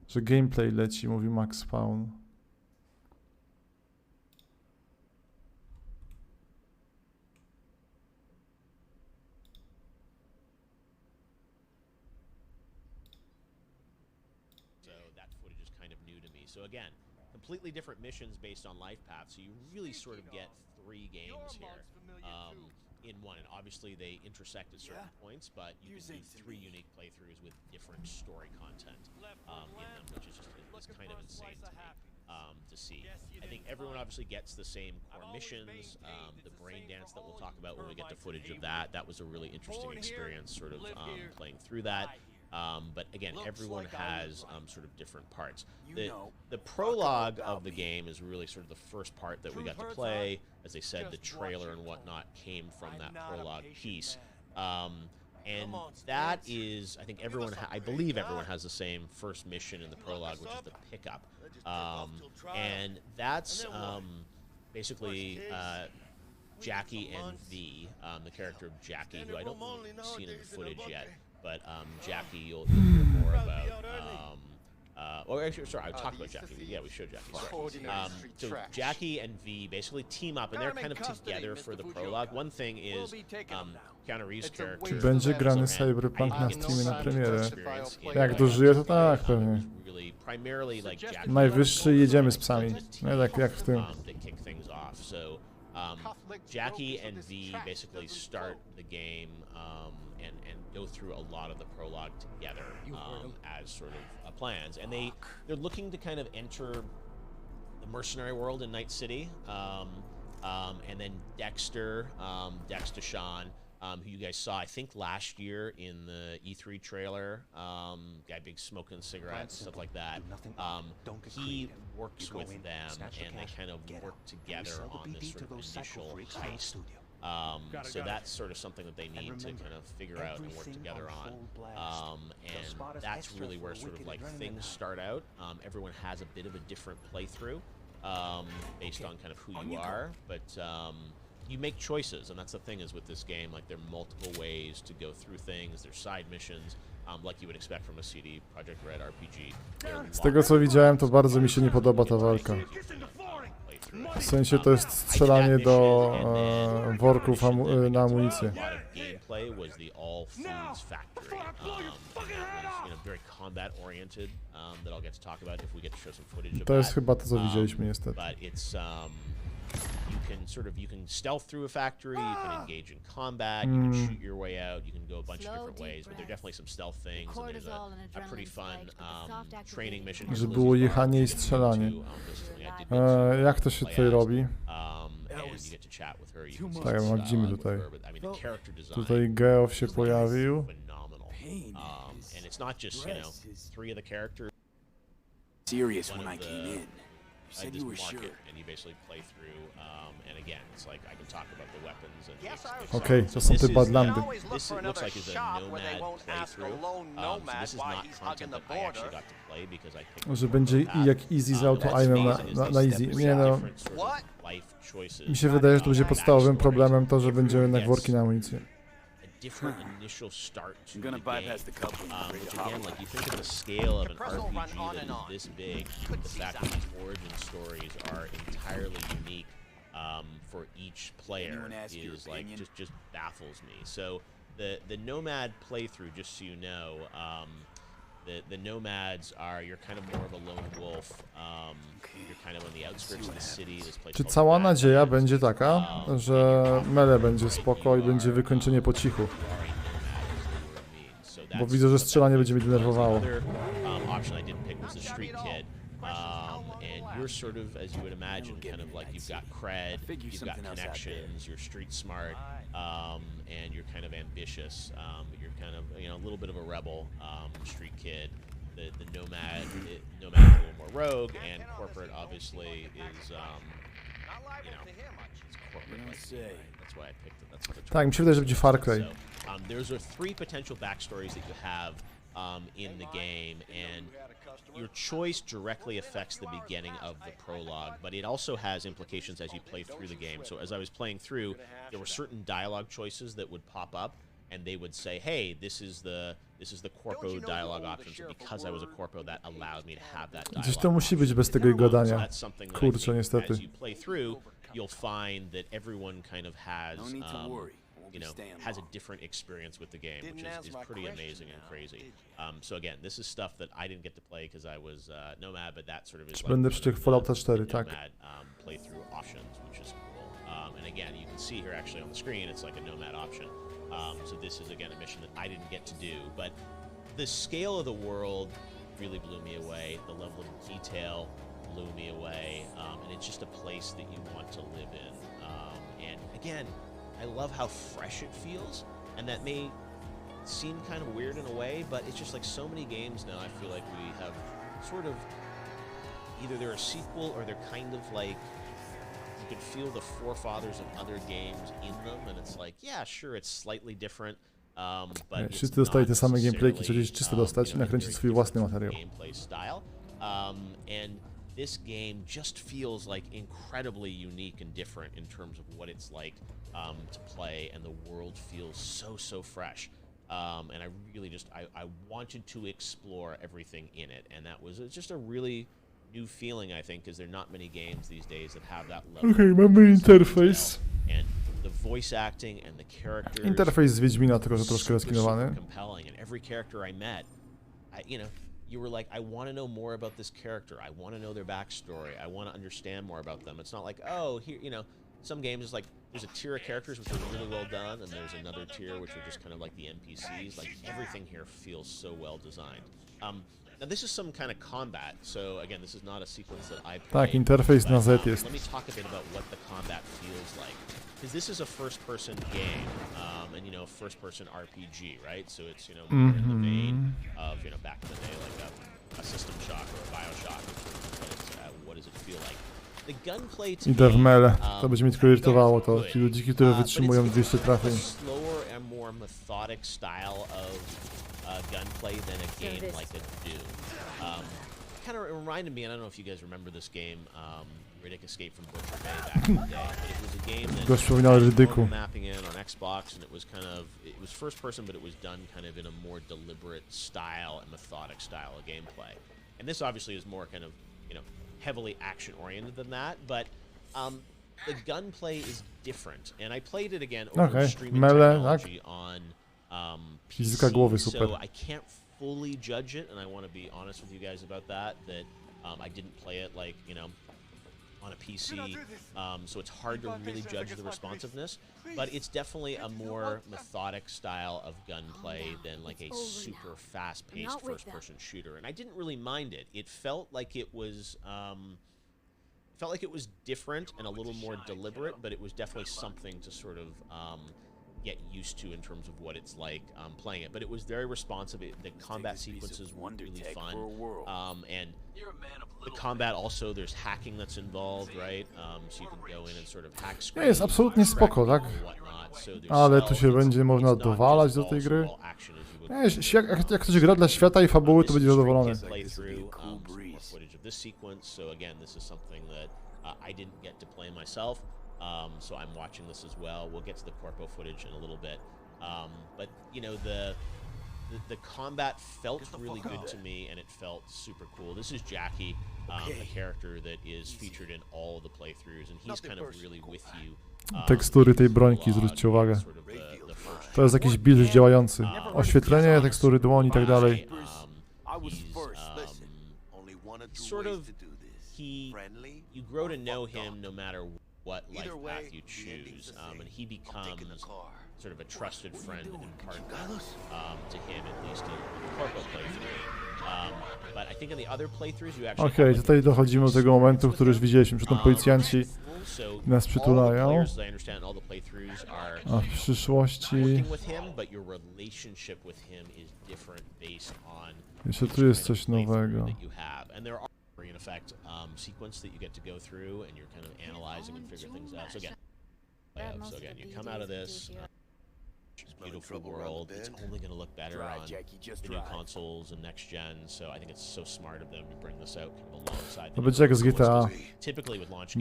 Że gameplay leci, mówi Max Spawn. So again, completely different missions based on life paths. So you really sort of get 3 games here in one. And obviously they intersect at certain points, but you can do 3 unique playthroughs with different story content in them, which is just it's kind of insane to see. I think everyone obviously gets the same core missions. The brain dance that we'll talk about when we get to footage of that. That was a really interesting experience, sort of playing through that. But again, everyone has sort of different parts. The prologue of the game is really sort of the first part that we got to play. As I said, the trailer and whatnot came from that prologue piece. And that is, I think everyone, I believe everyone has the same first mission in the prologue, which is the pickup. And that's basically Jackie and V, the character of Jackie, who I don't think I've seen in the footage yet. But Jackie, you'll hear more about. Or actually, sorry, I talked about Jackie. Yeah, we showed Jackie. Sorry. So Jackie and V basically team up, and they're kind of together for the prologue. One thing is Keanu Reeves' character. Czy będzie grany Cyberpunk na streamie na premierę? Jak dożyje, to tak pewnie. Najwyższy jedziemy z psami. Tak jak w tym. Jackie and V basically start the game and go through a lot of the prologue together as sort of plans, and they're looking to kind of enter the mercenary world in Night City, and then Dexter Sean, who you guys saw I think last year in the E3 trailer, guy big smoking cigarettes, stuff like that. He works with them, and they kind of work together on this sort of initial heist. So that's sort of something that they need to kind of figure out and work together on. And that's really where sort of like things start out. Everyone has a bit of a different playthrough based on kind of who you are, but you make choices, and that's the thing is with this game, like there are multiple ways to go through things. There's side missions, like you would expect from a CD Projekt Red RPG. Z tego co widziałem, to bardzo mi się nie podoba ta walka. W sensie to jest strzelanie do worków na amunicję. gameplay was the All Foods Factory. It was, very combat oriented. That I'll get to talk about if we get to show some footage of that. To jest chyba to, co widzieliśmy niestety. But it's you can stealth through a factory, you can engage in combat, you can shoot your way out, you can go a bunch of different ways, but there are definitely some stealth things, and there's a pretty fun training mission. Że było jechanie i strzelanie. Jak to się tutaj robi? Tak, widzimy tutaj. Tutaj Geoff się pojawił. And it's not just, 3 of the characters. Serious when I came in. You said this you were market, sure. and you basically play through, and again, it's like I can talk about the weapons and. Okej, to są te Badlandy. This looks like is a nomad playthrough. So this is not content that I actually got to play because I picked. Że będzie i jak easy z auto-aimem na easy. Nie no. Mi się wydaje, że to będzie podstawowym problemem to, że będzie jednak worki na amunicję. Different initial start to the game. Which again, like you think of the scale of an RPG that is this big, the fact that these origin stories are entirely unique for each player is like just baffles me. So the Nomad playthrough, just so you know, the Nomads are, you're kind of more of a lone wolf. You're kind of on the outskirts of the city. Czy cała nadzieja będzie taka, że melee będzie spoko i będzie wykończenie po cichu? Bo widzę, że strzelanie będzie mnie denerwowało. And you're sort of, as you would imagine, kind of like you've got cred, you've got connections, you're street smart, and you're kind of ambitious. But you're kind of, a little bit of a rebel, street kid. The nomad is a little more rogue, and corporate obviously is, it's corporate. That's why I picked it. That's what Tak, mi się wydaje, że będzie Far Cry. There's 3 potential backstories that you have in the game, and your choice directly affects the beginning of the prologue, but it also has implications as you play through the game. So as I was playing through, there were certain dialogue choices that would pop up, and they would say, hey, this is the corpo dialogue option, so because I was a corpo, that allowed me to have that dialogue. Gdzieś to musi być bez tego gadania. Kurczę, niestety. As you play through, you'll find that everyone kind of has has a different experience with the game, which is pretty amazing and crazy. So again, this is stuff that I didn't get to play because I was Nomad, but that sort of is Będę przy tych Fallouta 4, tak. Nomad playthrough options, which is cool. And again, you can see here actually on the screen, it's like a Nomad option. So this is again a mission that I didn't get to do, but the scale of the world really blew me away. The level of detail blew me away, and it's just a place that you want to live in. And again, I love how fresh it feels, and that may seem kind of weird in a way, but it's just like so many games now, I feel like we have sort of, either they're a sequel or they're kind of like, you can feel the forefathers of other games in them, and it's like, yeah, sure, it's slightly different, but wszyscy dostali te same gameplayki, co gdzieś czysto dostać i nakręcić swój własny materiał. Gameplay style, and this game just feels like incredibly unique and different in terms of what it's like to play, and the world feels so fresh. And I really I wanted to explore everything in it, and that was just a really new feeling, I think, because there are not many games these days that have that level. Okej, mamy interfejs. And the voice acting and the characters. Interfejs z Wiedźmina, tylko że troszkę reskinowany. Compelling, and every character I met, you were like, I want to know more about this character. I want to know their backstory. I want to understand more about them. It's not like, oh, here, some games is like, there's a tier of characters which are really well done, and there's another tier which are just kind of like the NPCs. Like, everything here feels so well designed. Now this is some kind of combat, so again, this is not a sequence that I played. Tak, interfejs na Z jest. Let me talk a bit about what the combat feels like. Because this is a first-person game, and first-person RPG, right? So it's more in the vein of back in the day, like a System Shock or a Bioshock. What does it feel like? The gunplay to Idę w mele. To będzie mi tylko irytowało, to ci ludziki, które wytrzymują 200 trafień. Slower and more methodic style of gunplay than a game like a Doom. Kind of reminded me, and I don't know if you guys remember this game, Riddick Escape from Butcher Bay back in the day. But it was a game that was mapping in on Xbox, and it was first person, but it was done kind of in a more deliberate style and methodic style of gameplay. And this obviously is more kind of, heavily action oriented than that, but the gunplay is different, and I played it again over streaming Mele, technology on Fizyka głowy, PC, super. so I can't fully judge it, and I want to be honest with you guys about that. That I didn't play it like on a PC, so it's hard to really judge the responsiveness. But it's definitely a more methodic style of gunplay than like a super fast-paced first-person shooter, and I didn't really mind it. It felt like it was. Different and a little more deliberate, but it was definitely something to sort of get used to in terms of what it's like playing it. But it was very responsive. The combat sequences were really fun, and the combat also, there's hacking that's involved, right? So you can go in and sort of hack screens. Jest absolutnie spoko, tak? Ale tu się będzie można dowalać do tej gry. Jak ktoś gra dla świata i fabuły, to będzie zadowolony. Footage of this sequence, so again, this is something that I didn't get to play myself, so I'm watching this as well. We'll get to the corpo footage in a little bit, but you know, the combat felt really good to me, and it felt super cool. This is Jackie, a character that is featured in all the playthroughs, and he's kind of really with you. Tekstury tej brońki, zwróćcie uwagę. To jest jakiś build działający. Oświetlenie, tekstury dłoni i tak dalej. Sort of, you grow to know him no matter what life path you choose, and he becomes sort of a trusted friend and partner to him, at least in the corpo playthrough. But I think in the other playthroughs you actually. Okej, tutaj dochodzimy do tego momentu, który już widzieliśmy, przy tym policjanci nas przytulają. A w przyszłości... Jeszcze tu jest coś nowego. In effect, sequence that you get to go through, and you're kind of analyzing and figuring things out. So again, you come out of this beautiful world. It's only going to look better on the new consoles and next gen. So I think it's so smart of them to bring this out kind of alongside. To będzie jak z GTA.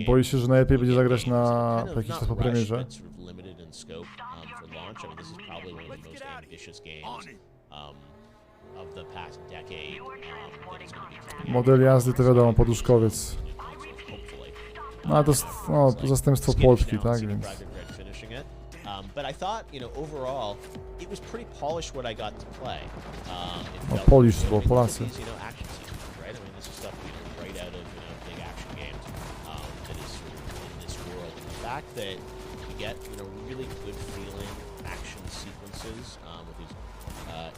Boję się, że najlepiej będzie zagrać na jakiś czas po premierze. Limited in scope for launch. I mean, this is probably one of the most ambitious games of the past decade. Model jazdy to wiadomo, poduszkowiec. No ale to zastępstwo Polski, tak, więc... But I thought, you know, overall, it was pretty polished what I got to play. No, Polish, bo Polacy. You know, action sequences, right? I mean, this is stuff right out of, you know, big action games that is sort of in this world. And the fact that you get, you know, really good feeling action sequences with these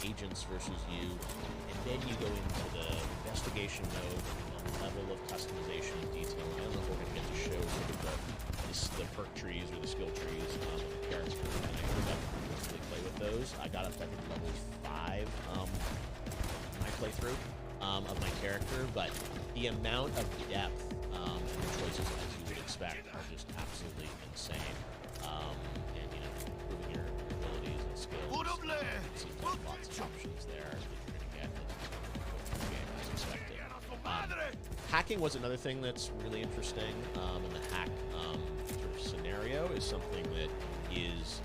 agents versus you, and then you go into the investigation mode and the level of customization and detail. I don't know if we're going to get to show sort of the perk trees or the skill trees of the characters, and I got to really play with those. I got up to, I think, level 5 in my playthrough of my character, but the amount of depth and the choices, as you would expect, are just absolutely insane. And, you know, improving your abilities and skills, it seems like lots of options there that you're going to get in the game as expected. Hacking was another thing that's really interesting, and the hack sort of scenario is something that is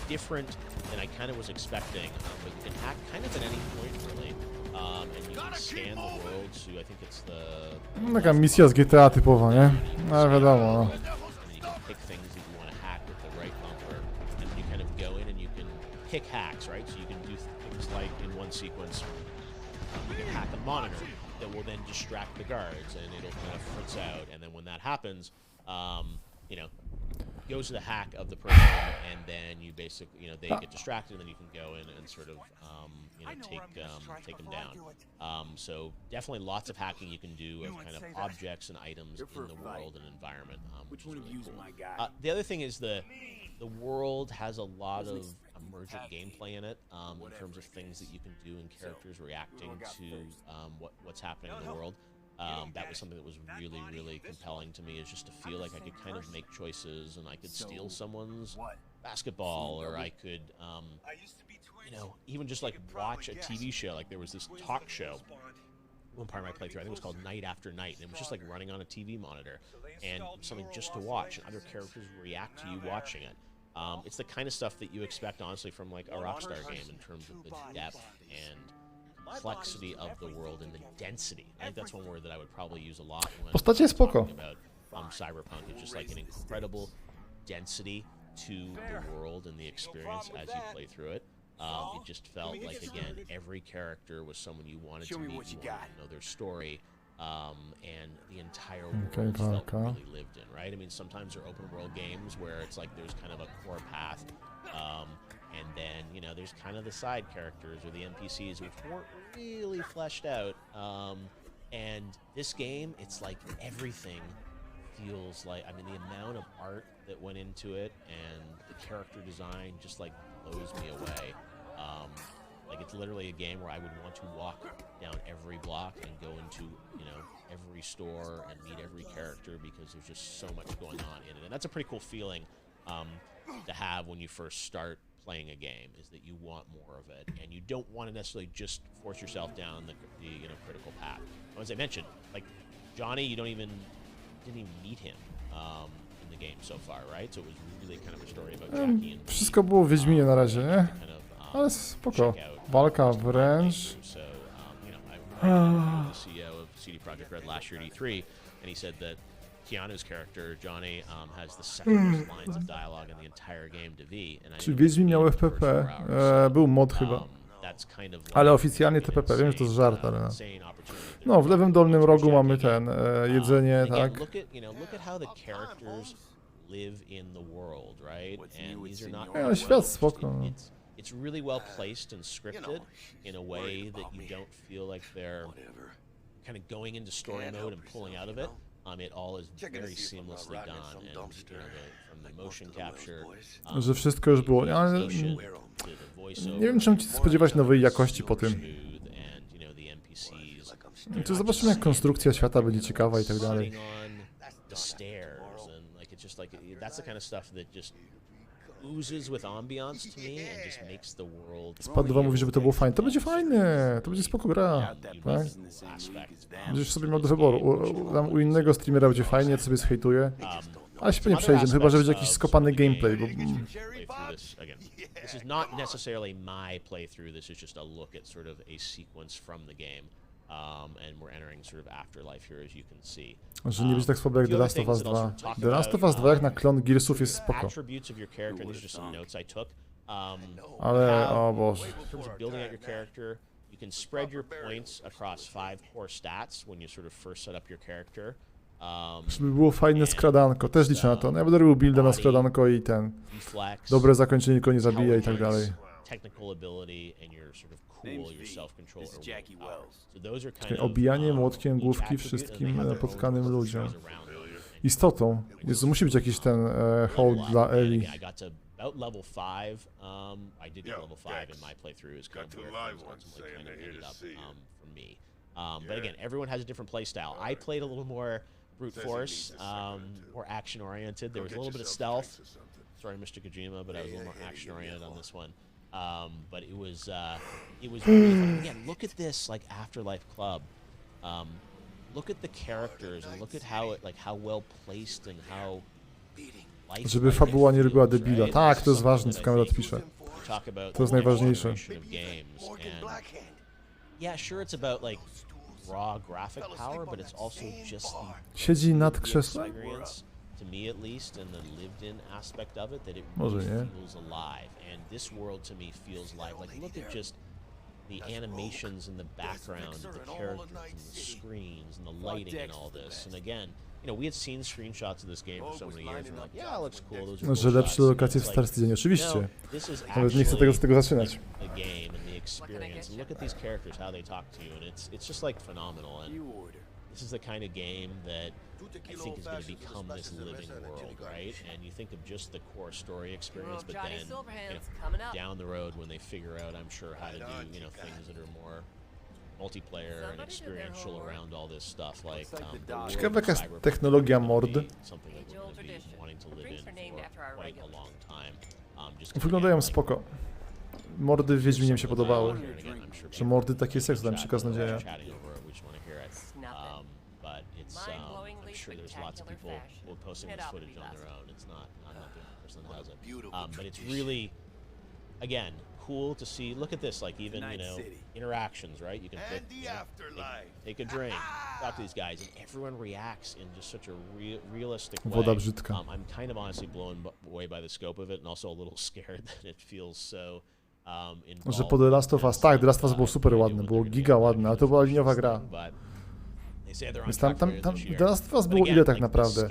different than I kind of was expecting, but you can hack kind of at any point, really, and you can scan the world, so I think it's the... Taka misja z GTA typowa, nie? No wiadomo, no. And you can pick things that you want to hack with the right bumper, and you kind of go in and you can pick hacks, right? So you can do things like, in one sequence, you can hack a monitor that will then distract the guards, and it'll kind of fritz out, and then when that happens, you know, goes to the hack of the person, and then you basically, you know, they get distracted, and then you can go in and sort of, you know, take them down. So definitely lots of hacking you can do of kind of objects and items in the world and environment, which is really cool. The other thing is the world has a lot of emergent gameplay in it, in terms of things that you can do and characters reacting to what's happening in the world. That was something that was really, really compelling to me, is just to feel like I could kind of make choices, and I could steal someone's basketball, or I could, you know, even just like watch a TV show. Like there was this talk show, one part of my playthrough, I think it was called Night After Night, and it was just like running on a TV monitor, and something just to watch, and other characters react to you watching it. It's the kind of stuff that you expect, honestly, from like a Rockstar game in terms of the depth and complexity of the world and the density. I think that's one word that I would probably use a lot when Postacie spoko. about Cyberpunk. It's just like an incredible density to the world and the experience as you play through it. It just felt like, again, every character was someone you wanted to meet, you wanted to know their story, and the entire world felt really lived in, right? I mean, sometimes there are open world games where it's like there's kind of a core path, and then, you know, there's kind of the side characters or the NPCs which weren't really fleshed out. And this game, it's like everything feels like, I mean, the amount of art that went into it and the character design just like blows me away. Like, it's literally a game where I would want to walk down every block and go into, you know, every store and meet every character because there's just so much going on in it. And that's a pretty cool feeling to have when you first start playing a game, is that you want more of it, and you don't want to necessarily just force yourself down the you know, critical path. As I mentioned, like Johnny, you didn't even meet him in the game so far, right? So it was really kind of a story about Jackie and Wszystko było w Wiedźminie na razie, nie? Ale spoko. Walka wręcz. So, you know, I the CEO of CD Projekt Red last year at E3, and he said that Keanu's character, Johnny, has the second most lines of dialogue in the entire game to V. Czy Wiedźmin miał FPP? Był mod chyba. Ale oficjalnie TPP, wiem, że to jest żart, ale no, w lewym dolnym rogu mamy ten, jedzenie, tak? Ale świat spoko. It's really well placed and scripted in a way that you don't feel like they're kind of going into story mode and pulling out of it. It all is very seamlessly done, and you know, from the motion capture, że wszystko już było. Ale nie wiem, czemu się spodziewać nowej jakości po tym. To zobaczymy, jak konstrukcja świata będzie ciekawa i tak dalej. Spadła mówi, żeby to było fajne. To będzie fajne, to będzie spoko gra, tak? Będziesz sobie miał do wyboru. Tam u innego streamera będzie fajnie, ja sobie zhejtuję. Ale się pewnie przejdziemy, chyba że będzie jakiś skopany gameplay, bo... This is not necessarily my playthrough, this is just a look at sort of a sequence from the game. And we're entering sort of afterlife here, as you can see. Że nie będzie tak słabo jak The Last of Us 2. The Last of Us 2 jak na klon Gearsów jest spoko. Ale, o Boże. You can spread your points across 5 core stats when you sort of first set up your character. Żeby było fajne skradanko, też liczę na to. No ja będę robił builda na skradanko i ten dobre zakończenie, nikogo nie zabija i tak dalej. Obijanie młotkiem główki wszystkim napotkanym ludziom. Istotą. Jezu, musi być jakiś ten hold dla Eli. About level 5, I did get level 5 in my playthrough is kind of where things ultimately kind of ended up for me. But again, everyone has a different play style. I played a little more brute force, more action oriented. There was a little bit of stealth. Sorry, Mr. Kojima, but I was a little more action oriented on this one. But it was really fun. Again, look at this like Afterlife Club. Look at the characters and look at how it how well placed and how żeby fabuła nie robiła debila. Tak, to jest ważne, co Kamil odpisze. To jest najważniejsze. Siedzi nad krzesłem? Może nie. The animations in the background, the characters and the screens and the lighting and all this. And again, you know, we had seen screenshots of this game for so many years. We're like, yeah, it looks cool. Those are że lepsze lokacje w Star Citizen, oczywiście. Nawet nie chcę z tego zaczynać. The game and the experience. And look at these characters, how they talk to you, and it's just like phenomenal. And this is the kind of game that I think is going to become this living world, right? And you think of just the core story experience, but then you know, down the road when they figure out, I'm sure, how to do things that are more multiplayer and experiential around all this stuff, like ciekawa jaka jest technologia mord. Wyglądają spoko. Mordy w Wiedźminie mi się podobały. Że mordy takie seks, tam przekaz nadzieja. I'm sure there's lots of people who are posting this footage on their own. It's not the person that does it. But it's really, again, cool to see. Look at this, like even interactions, right? You can pick, take a drink, talk to these guys, and everyone reacts in just such a realistic way. Woda brzydka. I'm kind of honestly blown away by the scope of it, and also a little scared that it feels so. Że po The Last of Us, tak, The Last of Us było super ładne, było giga ładne, ale to była liniowa gra. Więc tam The Last of Us było ile tak naprawdę?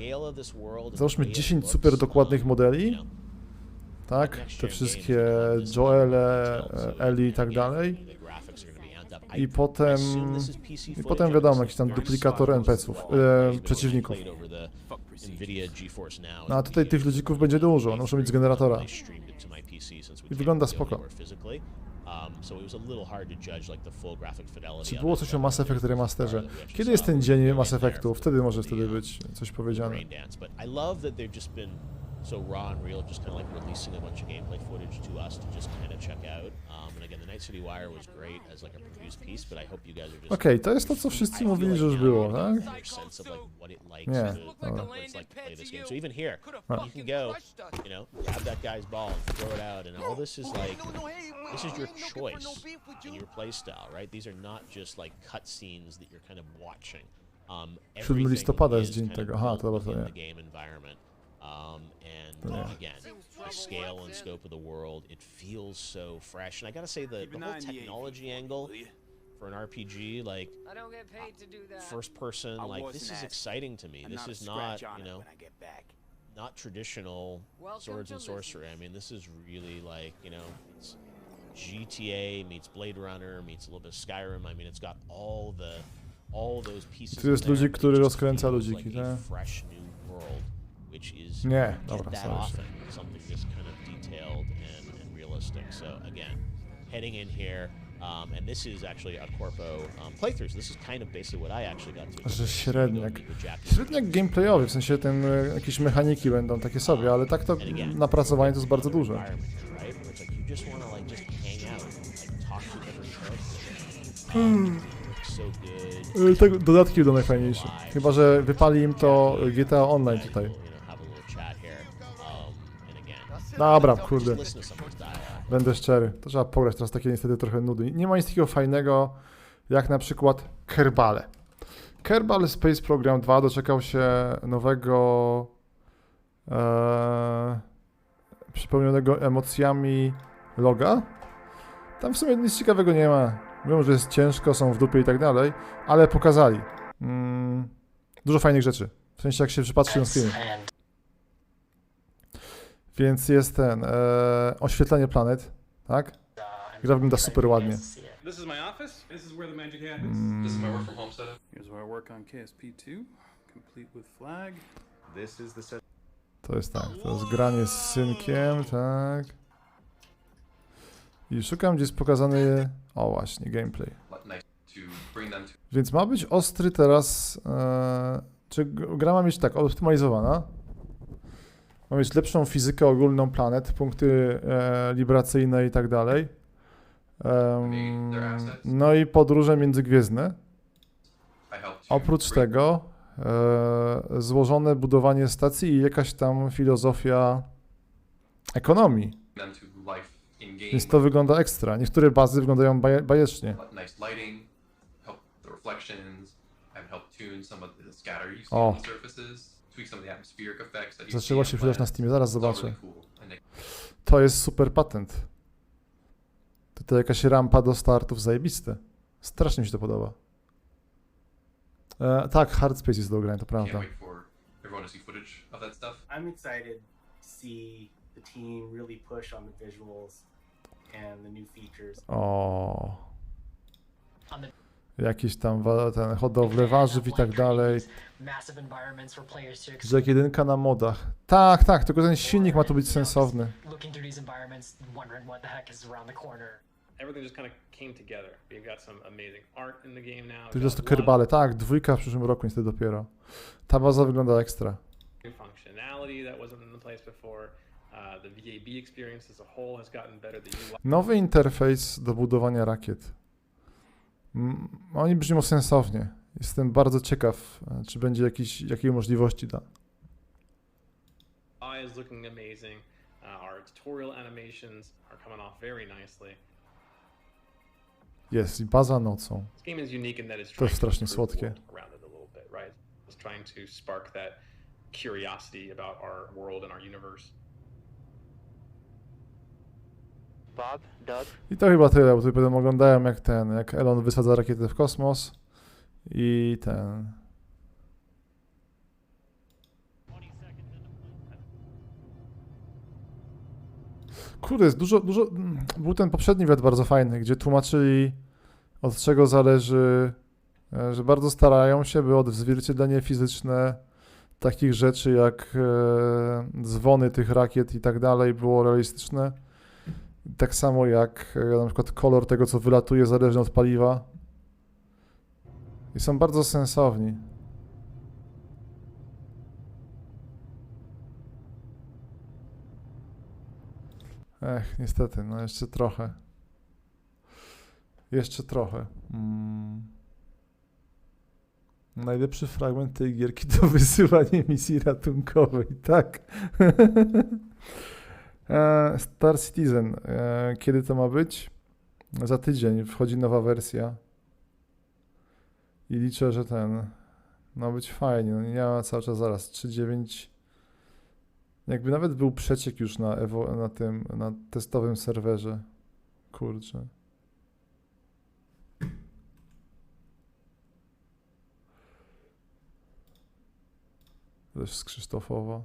Załóżmy 10 super dokładnych modeli, tak? Te wszystkie Joele, Ellie i tak dalej. I potem wiadomo, jakiś tam duplikator NPC-ów, przeciwników. No a tutaj tych ludzików będzie dużo, one muszą mieć z generatora. I wygląda spoko. Czy było coś o Mass Effect Remasterze? Kiedy jest ten dzień Mass Effectu? Wtedy może być coś powiedziane. So raw and real, just kind of like releasing a bunch of gameplay footage to us to just kind of check out. And again, the Night City Wire was great as like a produced piece, but I hope you guys are just. Okej, to jest to, co wszyscy mówili, że już było, tak? Nie, dobra. So even here, you can go, grab that guy's ball and throw it out, and all this is like, this is your choice in your playstyle, right? These are not just like cutscenes that you're kind of watching. 7 listopada jest dzień tego. Aha, to nie. And again, the scale and scope of the world, it feels so fresh. And I gotta say, the whole technology angle for an RPG, like first person, like this is exciting to me. This is not, not traditional swords and sorcery. I mean, this is really like, it's GTA meets Blade Runner meets a little bit of Skyrim. I mean, it's got all those pieces. Tu jest ludzik, który rozkręca ludziki, tak? Nie, dobra, something just kind of detailed and realistic. So again, heading in here, and this is actually a corpo playthrough. So this is kind of basically what I actually got to. Że średniak gameplayowy, w sensie jakieś mechaniki będą takie sobie, ale tak to napracowanie to jest bardzo duże. Tak, dodatki będą najfajniejsze. Chyba że wypali im to GTA Online tutaj. Dobra, kurde. Będę szczery. To trzeba pograć, teraz takie niestety trochę nudy. Nie ma nic takiego fajnego jak na przykład Kerbale. Kerbal Space Program 2 doczekał się nowego przypełnionego emocjami loga. Tam w sumie nic ciekawego nie ma. Wiem, że jest ciężko, są w dupie i tak dalej, ale pokazali dużo fajnych rzeczy. W sensie jak się przypatrzy na screenie. Więc jest oświetlenie planet, tak? Gra wygląda super ładnie. This is my office. This is where the magic happens. This is my work from home setup. Here's where I work on KSP2, complete with flag. This is the set. To jest tak, to jest granie z synkiem, tak. I szukam, gdzie jest pokazany, o właśnie, gameplay. Więc ma być ostry teraz, czy gra ma mieć tak, optymalizowana. Ma mieć lepszą fizykę ogólną planet, punkty libracyjne i tak dalej. No i podróże międzygwiezdne. Oprócz tego złożone budowanie stacji i jakaś tam filozofia ekonomii. Więc to wygląda ekstra. Niektóre bazy wyglądają bajecznie. O. Zaczęło się przydać na Steamie, zaraz zobaczę. To jest super patent. To jakaś rampa do startów zajebiste. Strasznie mi się to podoba. Tak, Hard Space jest do grania, to prawda. I'm excited to see the team really push on the visuals and the new features. O. Jakieś tam hodowle warzyw i tak dalej. Jack 1 na modach. Tak, tak, tylko ten silnik ma tu być sensowny. To jest to Kerbale, tak, 2 w przyszłym roku niestety dopiero. Ta baza wygląda ekstra. Nowy interfejs do budowania rakiet. Oni brzmią sensownie. Jestem bardzo ciekaw, czy będzie jakie możliwości da. Is looking amazing. Our tutorial animations are coming off very nicely. Jest i baza nocą. This game is unique in that it's To trying jest to strasznie improve the słodkie. world around it a little bit, right? It's trying to spark that curiosity about our world and our universe. Bob, Doug. I to chyba tyle, bo tutaj potem oglądałem jak Elon wysadza rakietę w kosmos i ten... Kurde, jest dużo... Był ten poprzedni wywiad bardzo fajny, gdzie tłumaczyli od czego zależy, że bardzo starają się, by odzwierciedlenie fizyczne takich rzeczy jak dzwony tych rakiet i tak dalej było realistyczne. Tak samo jak na przykład kolor tego, co wylatuje, zależny od paliwa. I są bardzo sensowni. Niestety, no jeszcze trochę. Jeszcze trochę. Najlepszy fragment tej gierki to wysyłanie misji ratunkowej, tak. Star Citizen. Kiedy to ma być? Za tydzień wchodzi nowa wersja. I liczę, że ma być fajnie. No nie ma cały czas zaraz. 3.9. Jakby nawet był przeciek już na testowym serwerze. Kurczę. Też z Krzysztofowa.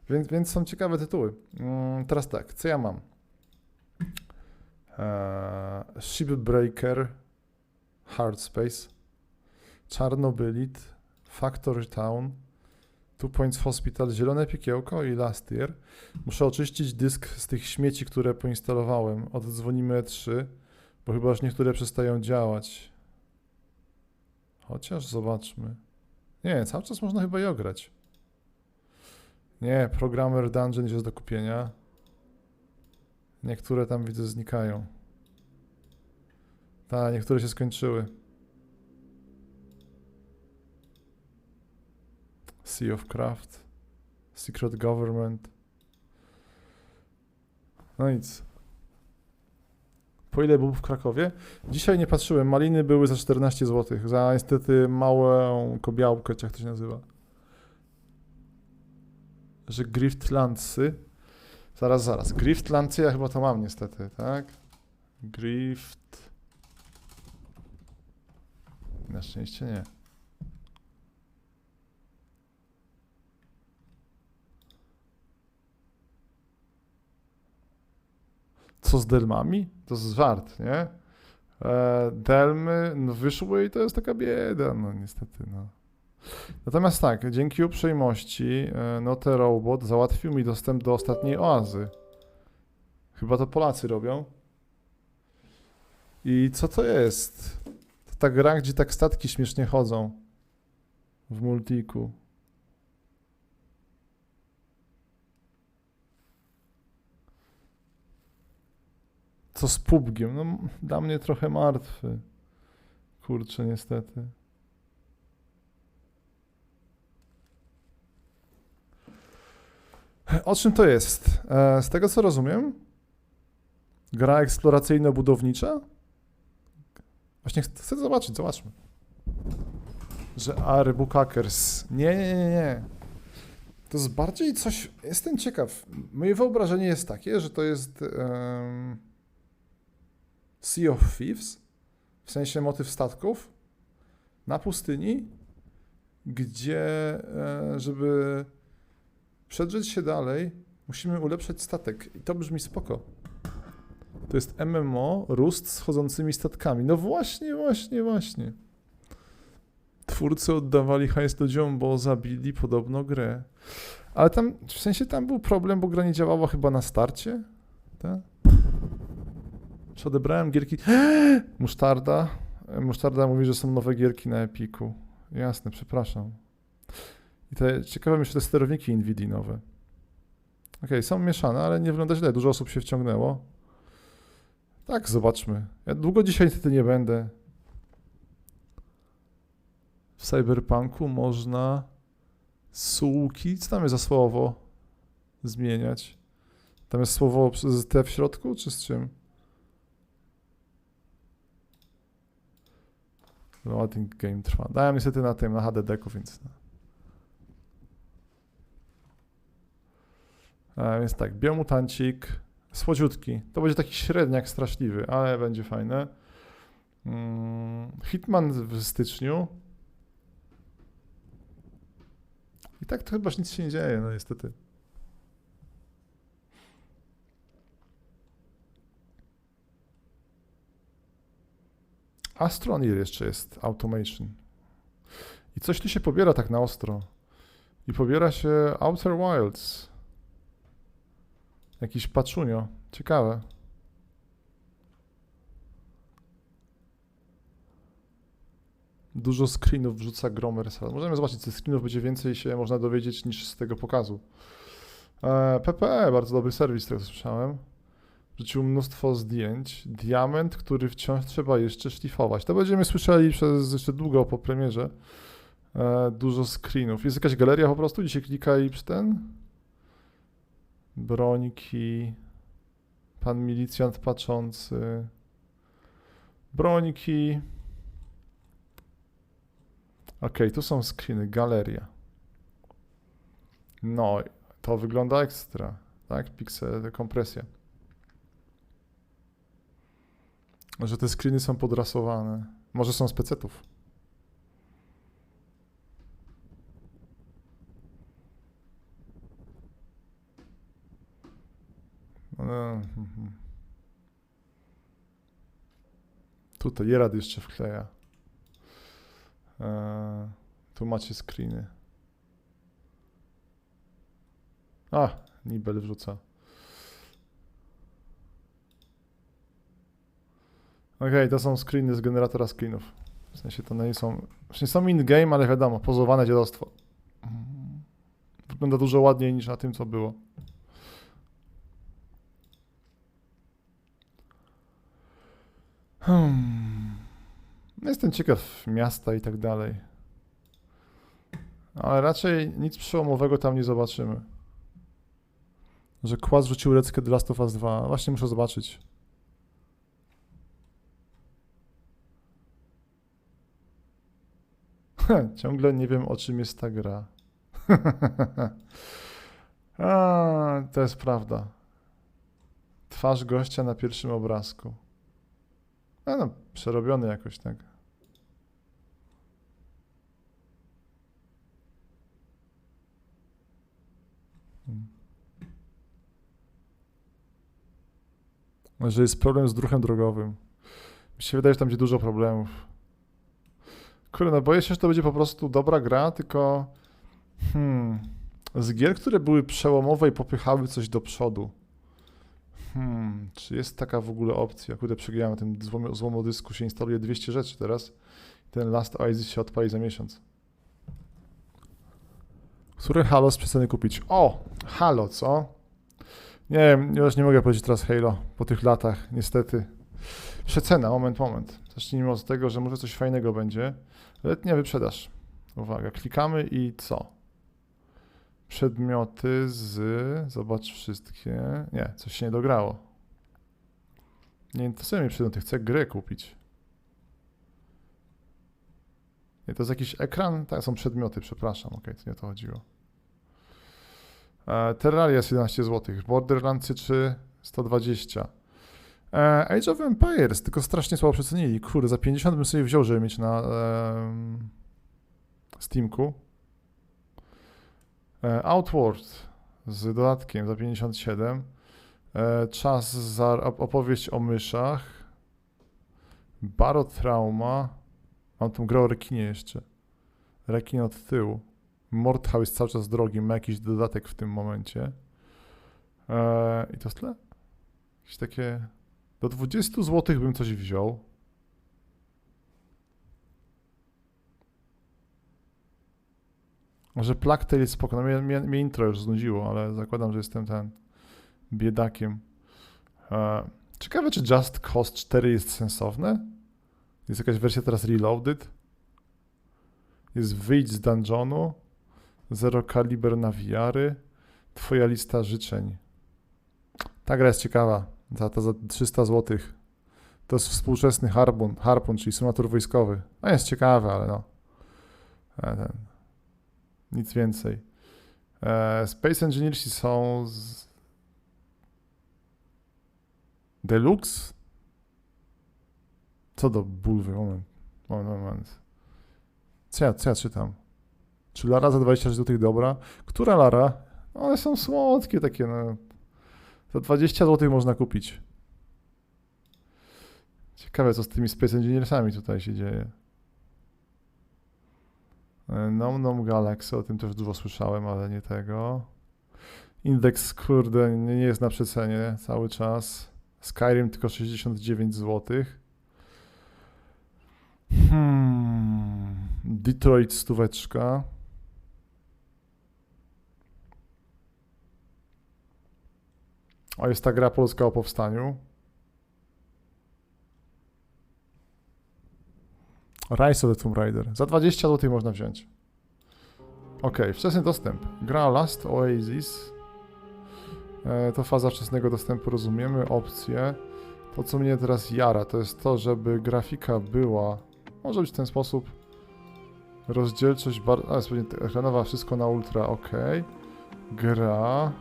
Więc są ciekawe tytuły. Teraz tak, co ja mam? Shipbreaker, Hard Space, Czarnobylit, Factory Town, 2 Points Hospital, Zielone Piekiełko i Last Year. Muszę oczyścić dysk z tych śmieci, które poinstalowałem. Oddzwonimy E3, bo chyba już niektóre przestają działać. Chociaż zobaczmy. Nie, cały czas można chyba je ograć. Nie, Programmer Dungeon jest do kupienia. Niektóre tam widzę znikają. Tak, niektóre się skończyły. Sea of Craft, Secret Government. No nic. Po ile był w Krakowie? Dzisiaj nie patrzyłem. Maliny były za 14 zł. Za niestety małą kobiałkę, czy jak to się nazywa. Że Griftlandsy. Zaraz. Griftlandsy ja chyba to mam niestety, tak? Grift. Na szczęście nie. Co z delmami? To jest żart, nie? Delmy wyszły i to jest taka bieda, no niestety, no. Natomiast tak, dzięki uprzejmości Note Robot załatwił mi dostęp do ostatniej oazy. Chyba to Polacy robią. I co to jest? To ta gra, gdzie tak statki śmiesznie chodzą w multiku. Co z PUBGiem? No dla mnie trochę martwy. Kurczę, niestety. O czym to jest? Z tego co rozumiem, gra eksploracyjno-budownicza? Właśnie chcę zobaczyć, zobaczmy. Że Bukakers. Nie. To jest bardziej coś... Jestem ciekaw. Moje wyobrażenie jest takie, że to jest Sea of Thieves, w sensie motyw statków, na pustyni, gdzie żeby przedrzeć się dalej, musimy ulepszać statek. I to brzmi spoko. To jest MMO, Rust z chodzącymi statkami. No właśnie. Twórcy oddawali hajs ludziom, bo zabili podobno grę. Ale tam, w sensie tam był problem, bo gra nie działała chyba na starcie. Tak? Czy odebrałem gierki? Musztarda. Musztarda mówi, że są nowe gierki na Epiku. Jasne, przepraszam. I ciekawe mi się te sterowniki Nvidia nowe. Okej, są mieszane, ale nie wygląda źle. Dużo osób się wciągnęło. Tak, zobaczmy. Ja długo dzisiaj niestety nie będę. W Cyberpunku można... Sułki? Co tam jest za słowo? zmieniać. Tam jest słowo z T w środku, czy z czym? Loading game trwa. Dałem niestety na tym, na HDD-ku, więc... Więc tak, biomutancik, słodziutki. To będzie taki średniak straszliwy, ale będzie fajne. Hitman w styczniu. I tak to chyba nic się nie dzieje, no niestety. Astroneer jeszcze jest, Automation. I coś tu się pobiera tak na ostro. I pobiera się Outer Wilds. Jakiś paczunio. Ciekawe. Dużo screenów wrzuca Gromersa. Możemy zobaczyć, że screenów będzie więcej się można dowiedzieć niż z tego pokazu. PPE, bardzo dobry serwis, tego słyszałem. Wrzucił mnóstwo zdjęć. Diament, który wciąż trzeba jeszcze szlifować. To będziemy słyszeli przez jeszcze długo po premierze. Dużo screenów. Jest jakaś galeria po prostu? Dzisiaj klika i ten. Brońki. Pan milicjant patrzący. Brońki. Okej, tu są screeny. Galeria. No, to wygląda ekstra. Tak? Piksel, kompresja. Że te screeny są podrasowane. Może są z PC-ów. Tutaj Jerad jeszcze wkleja. Tu macie screeny. Nibel wrzuca. Okej, to są screeny z generatora screenów. W sensie to nie są... Właśnie są in-game, ale wiadomo, pozowane dziadostwo. Wygląda dużo ładniej niż na tym, co było. Jestem ciekaw miasta i tak dalej. Ale raczej nic przełomowego tam nie zobaczymy. Że Kład rzucił reckę The Last of Us 2. Właśnie muszę zobaczyć. Ciągle nie wiem, o czym jest ta gra. To jest prawda. Twarz gościa na pierwszym obrazku. No, przerobiony jakoś, tak. Że jest problem z ruchem drogowym. Mi się wydaje, że tam będzie dużo problemów. Kurde, no boję się, że to będzie po prostu dobra gra, tylko z gier, które były przełomowe i popychały coś do przodu. Czy jest taka w ogóle opcja? Kurde, przegrałem na tym złomodysku, się instaluje 200 rzeczy teraz. Ten Last Oasis się odpali za miesiąc. Który Halo z przeceny kupić? O! Halo, co? Nie wiem, już nie mogę powiedzieć teraz Halo po tych latach, niestety. Przecena, moment. Zacznijmy od tego, że może coś fajnego będzie. Letnia wyprzedaż. Uwaga, klikamy i co? Przedmioty z... Zobacz wszystkie... Nie, coś się nie dograło. Nie interesuje mnie przedmioty, chcę grę kupić. Nie, to jest jakiś ekran? Tak, są przedmioty, przepraszam. Okej, to nie o to chodziło. Terraria jest 11 zł. Borderlands 3 120. Age of Empires, tylko strasznie słabo przecenili. Kurde, za 50 bym sobie wziął, żeby mieć na Steamku. Outward z dodatkiem za 57. Czas za opowieść o myszach. Barotrauma. Mam tą grę o rekinie jeszcze. Rekin od tyłu. Mordhau jest cały czas drogi, ma jakiś dodatek w tym momencie. I to jest tyle? Jakieś takie... Do 20 zł bym coś wziął. Może Plague Tale jest spoko. No mnie intro już znudziło, ale zakładam, że jestem ten biedakiem. Ciekawe, czy Just Cause 4 jest sensowne? Jest jakaś wersja teraz reloaded? Jest wyjść z dungeonu. Zero Caliber na VR-y. Twoja lista życzeń. Ta gra jest ciekawa. Za 300 zł. To jest współczesny harpun, czyli symulator wojskowy. No jest ciekawe, ale no. Nic więcej. Space Engineersi są z Deluxe? Co do bulwy? Moment. Co ja czytam? Czy Lara za 20 zł dobra? Która Lara? One są słodkie takie, no. Za 20 zł można kupić. Ciekawe, co z tymi Space Engineersami tutaj się dzieje. Nom Galaxy, o tym też dużo słyszałem, ale nie tego. Indeks, kurde, nie jest na przecenie cały czas. Skyrim tylko 69 zł. Detroit 100. O, jest ta gra polska o powstaniu. Rise of the Tomb Raider. Za 20 zł można wziąć. Ok, wczesny dostęp. Gra Last Oasis. To faza wczesnego dostępu, rozumiemy. Opcje. To, co mnie teraz jara, to jest to, żeby grafika była... Może być w ten sposób. Rozdzielczość bardzo... ekranowa, wszystko na ultra, ok. Gra...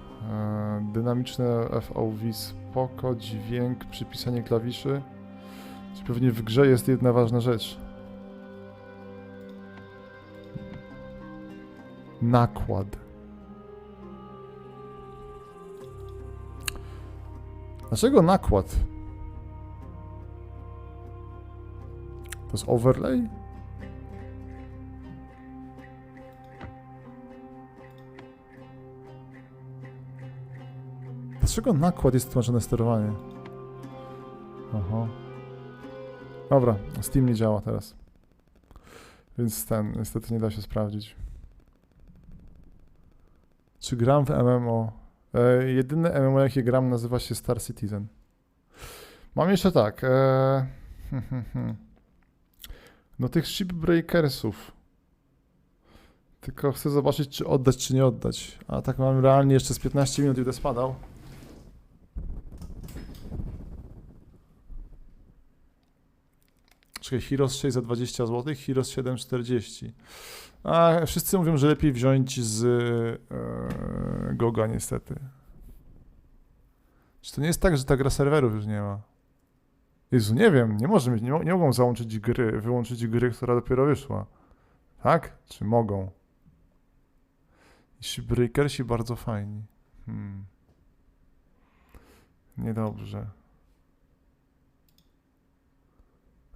dynamiczne FOV, spoko. Dźwięk, przypisanie klawiszy. Czyli pewnie w grze jest jedna ważna rzecz. Nakład. Dlaczego nakład? To jest overlay? Dlaczego nakład jest tłumaczone sterowanie? Aha. Dobra, Steam nie działa teraz. Więc niestety nie da się sprawdzić. Czy gram w MMO? Jedyne MMO, jakie gram, nazywa się Star Citizen. Mam jeszcze tak. No tych shipbreakersów. Tylko chcę zobaczyć, czy oddać, czy nie oddać. A tak mam realnie jeszcze z 15 minut i będę spadał. Czekaj, Heroes 6 za 20 zł, Heroes 7,40. A wszyscy mówią, że lepiej wziąć z Goga niestety. Czy to nie jest tak, że ta gra serwerów już nie ma? Jezu, nie wiem, nie mogą wyłączyć gry, która dopiero wyszła. Tak? Czy mogą? Shipbreakersi bardzo fajni. Niedobrze.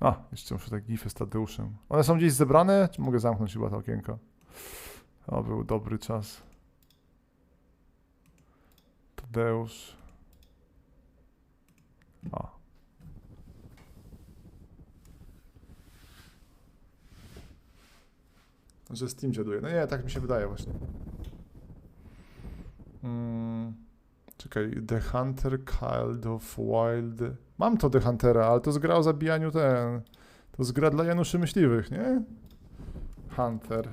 A, jeszcze muszę te gify z Tadeuszem. One są gdzieś zebrane? Czy mogę zamknąć chyba to okienko? To był dobry czas. Tadeusz. A. Że Steam dziaduje. No nie, tak mi się wydaje właśnie. Czekaj, The Hunter, Child of Wild. Mam to The Huntera, ale to jest gra o zabijaniu To jest gra dla Januszy Myśliwych, nie? Hunter.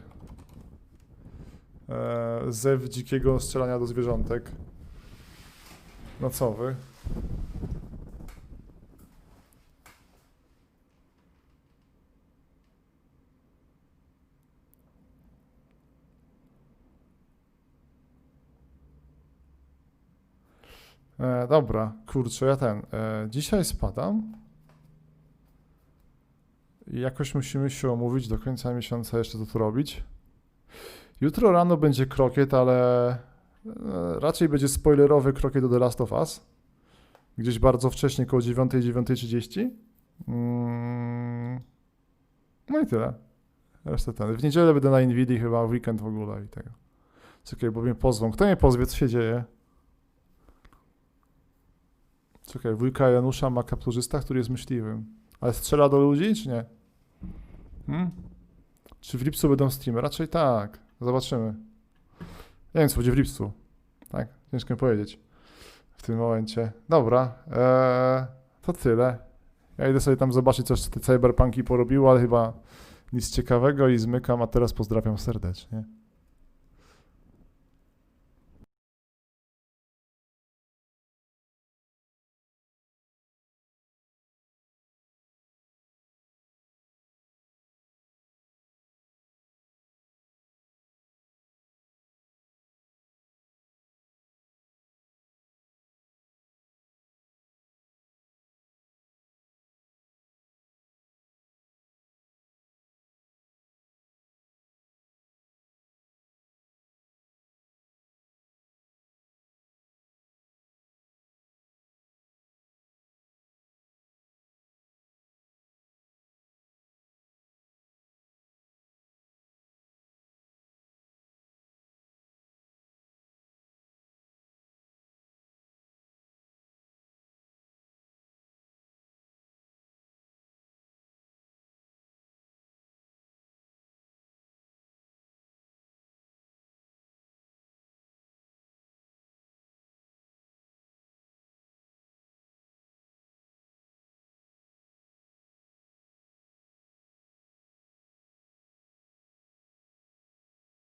Zew dzikiego strzelania do zwierzątek. No co wy? Dobra, kurczę, ja dzisiaj spadam i jakoś musimy się omówić do końca miesiąca jeszcze to tu robić. Jutro rano będzie krokiet, ale raczej będzie spoilerowy krokiet do The Last of Us. Gdzieś bardzo wcześnie, koło 9, 9:30. No i tyle. Resztę w niedzielę będę na Nvidii chyba, w weekend w ogóle i tego. Czekaj, bo mnie pozwą. Kto mnie pozwie, co się dzieje? Czekaj, wujka Janusza ma kapturzysta, który jest myśliwym. Ale strzela do ludzi, czy nie? Czy w lipcu będą streamy? Raczej tak. Zobaczymy. Nie wiem, co będzie w lipcu. Tak? Ciężko mi powiedzieć. W tym momencie. Dobra. To tyle. Ja idę sobie tam zobaczyć, coś te cyberpunki porobiło, ale chyba nic ciekawego i zmykam, a teraz pozdrawiam serdecznie.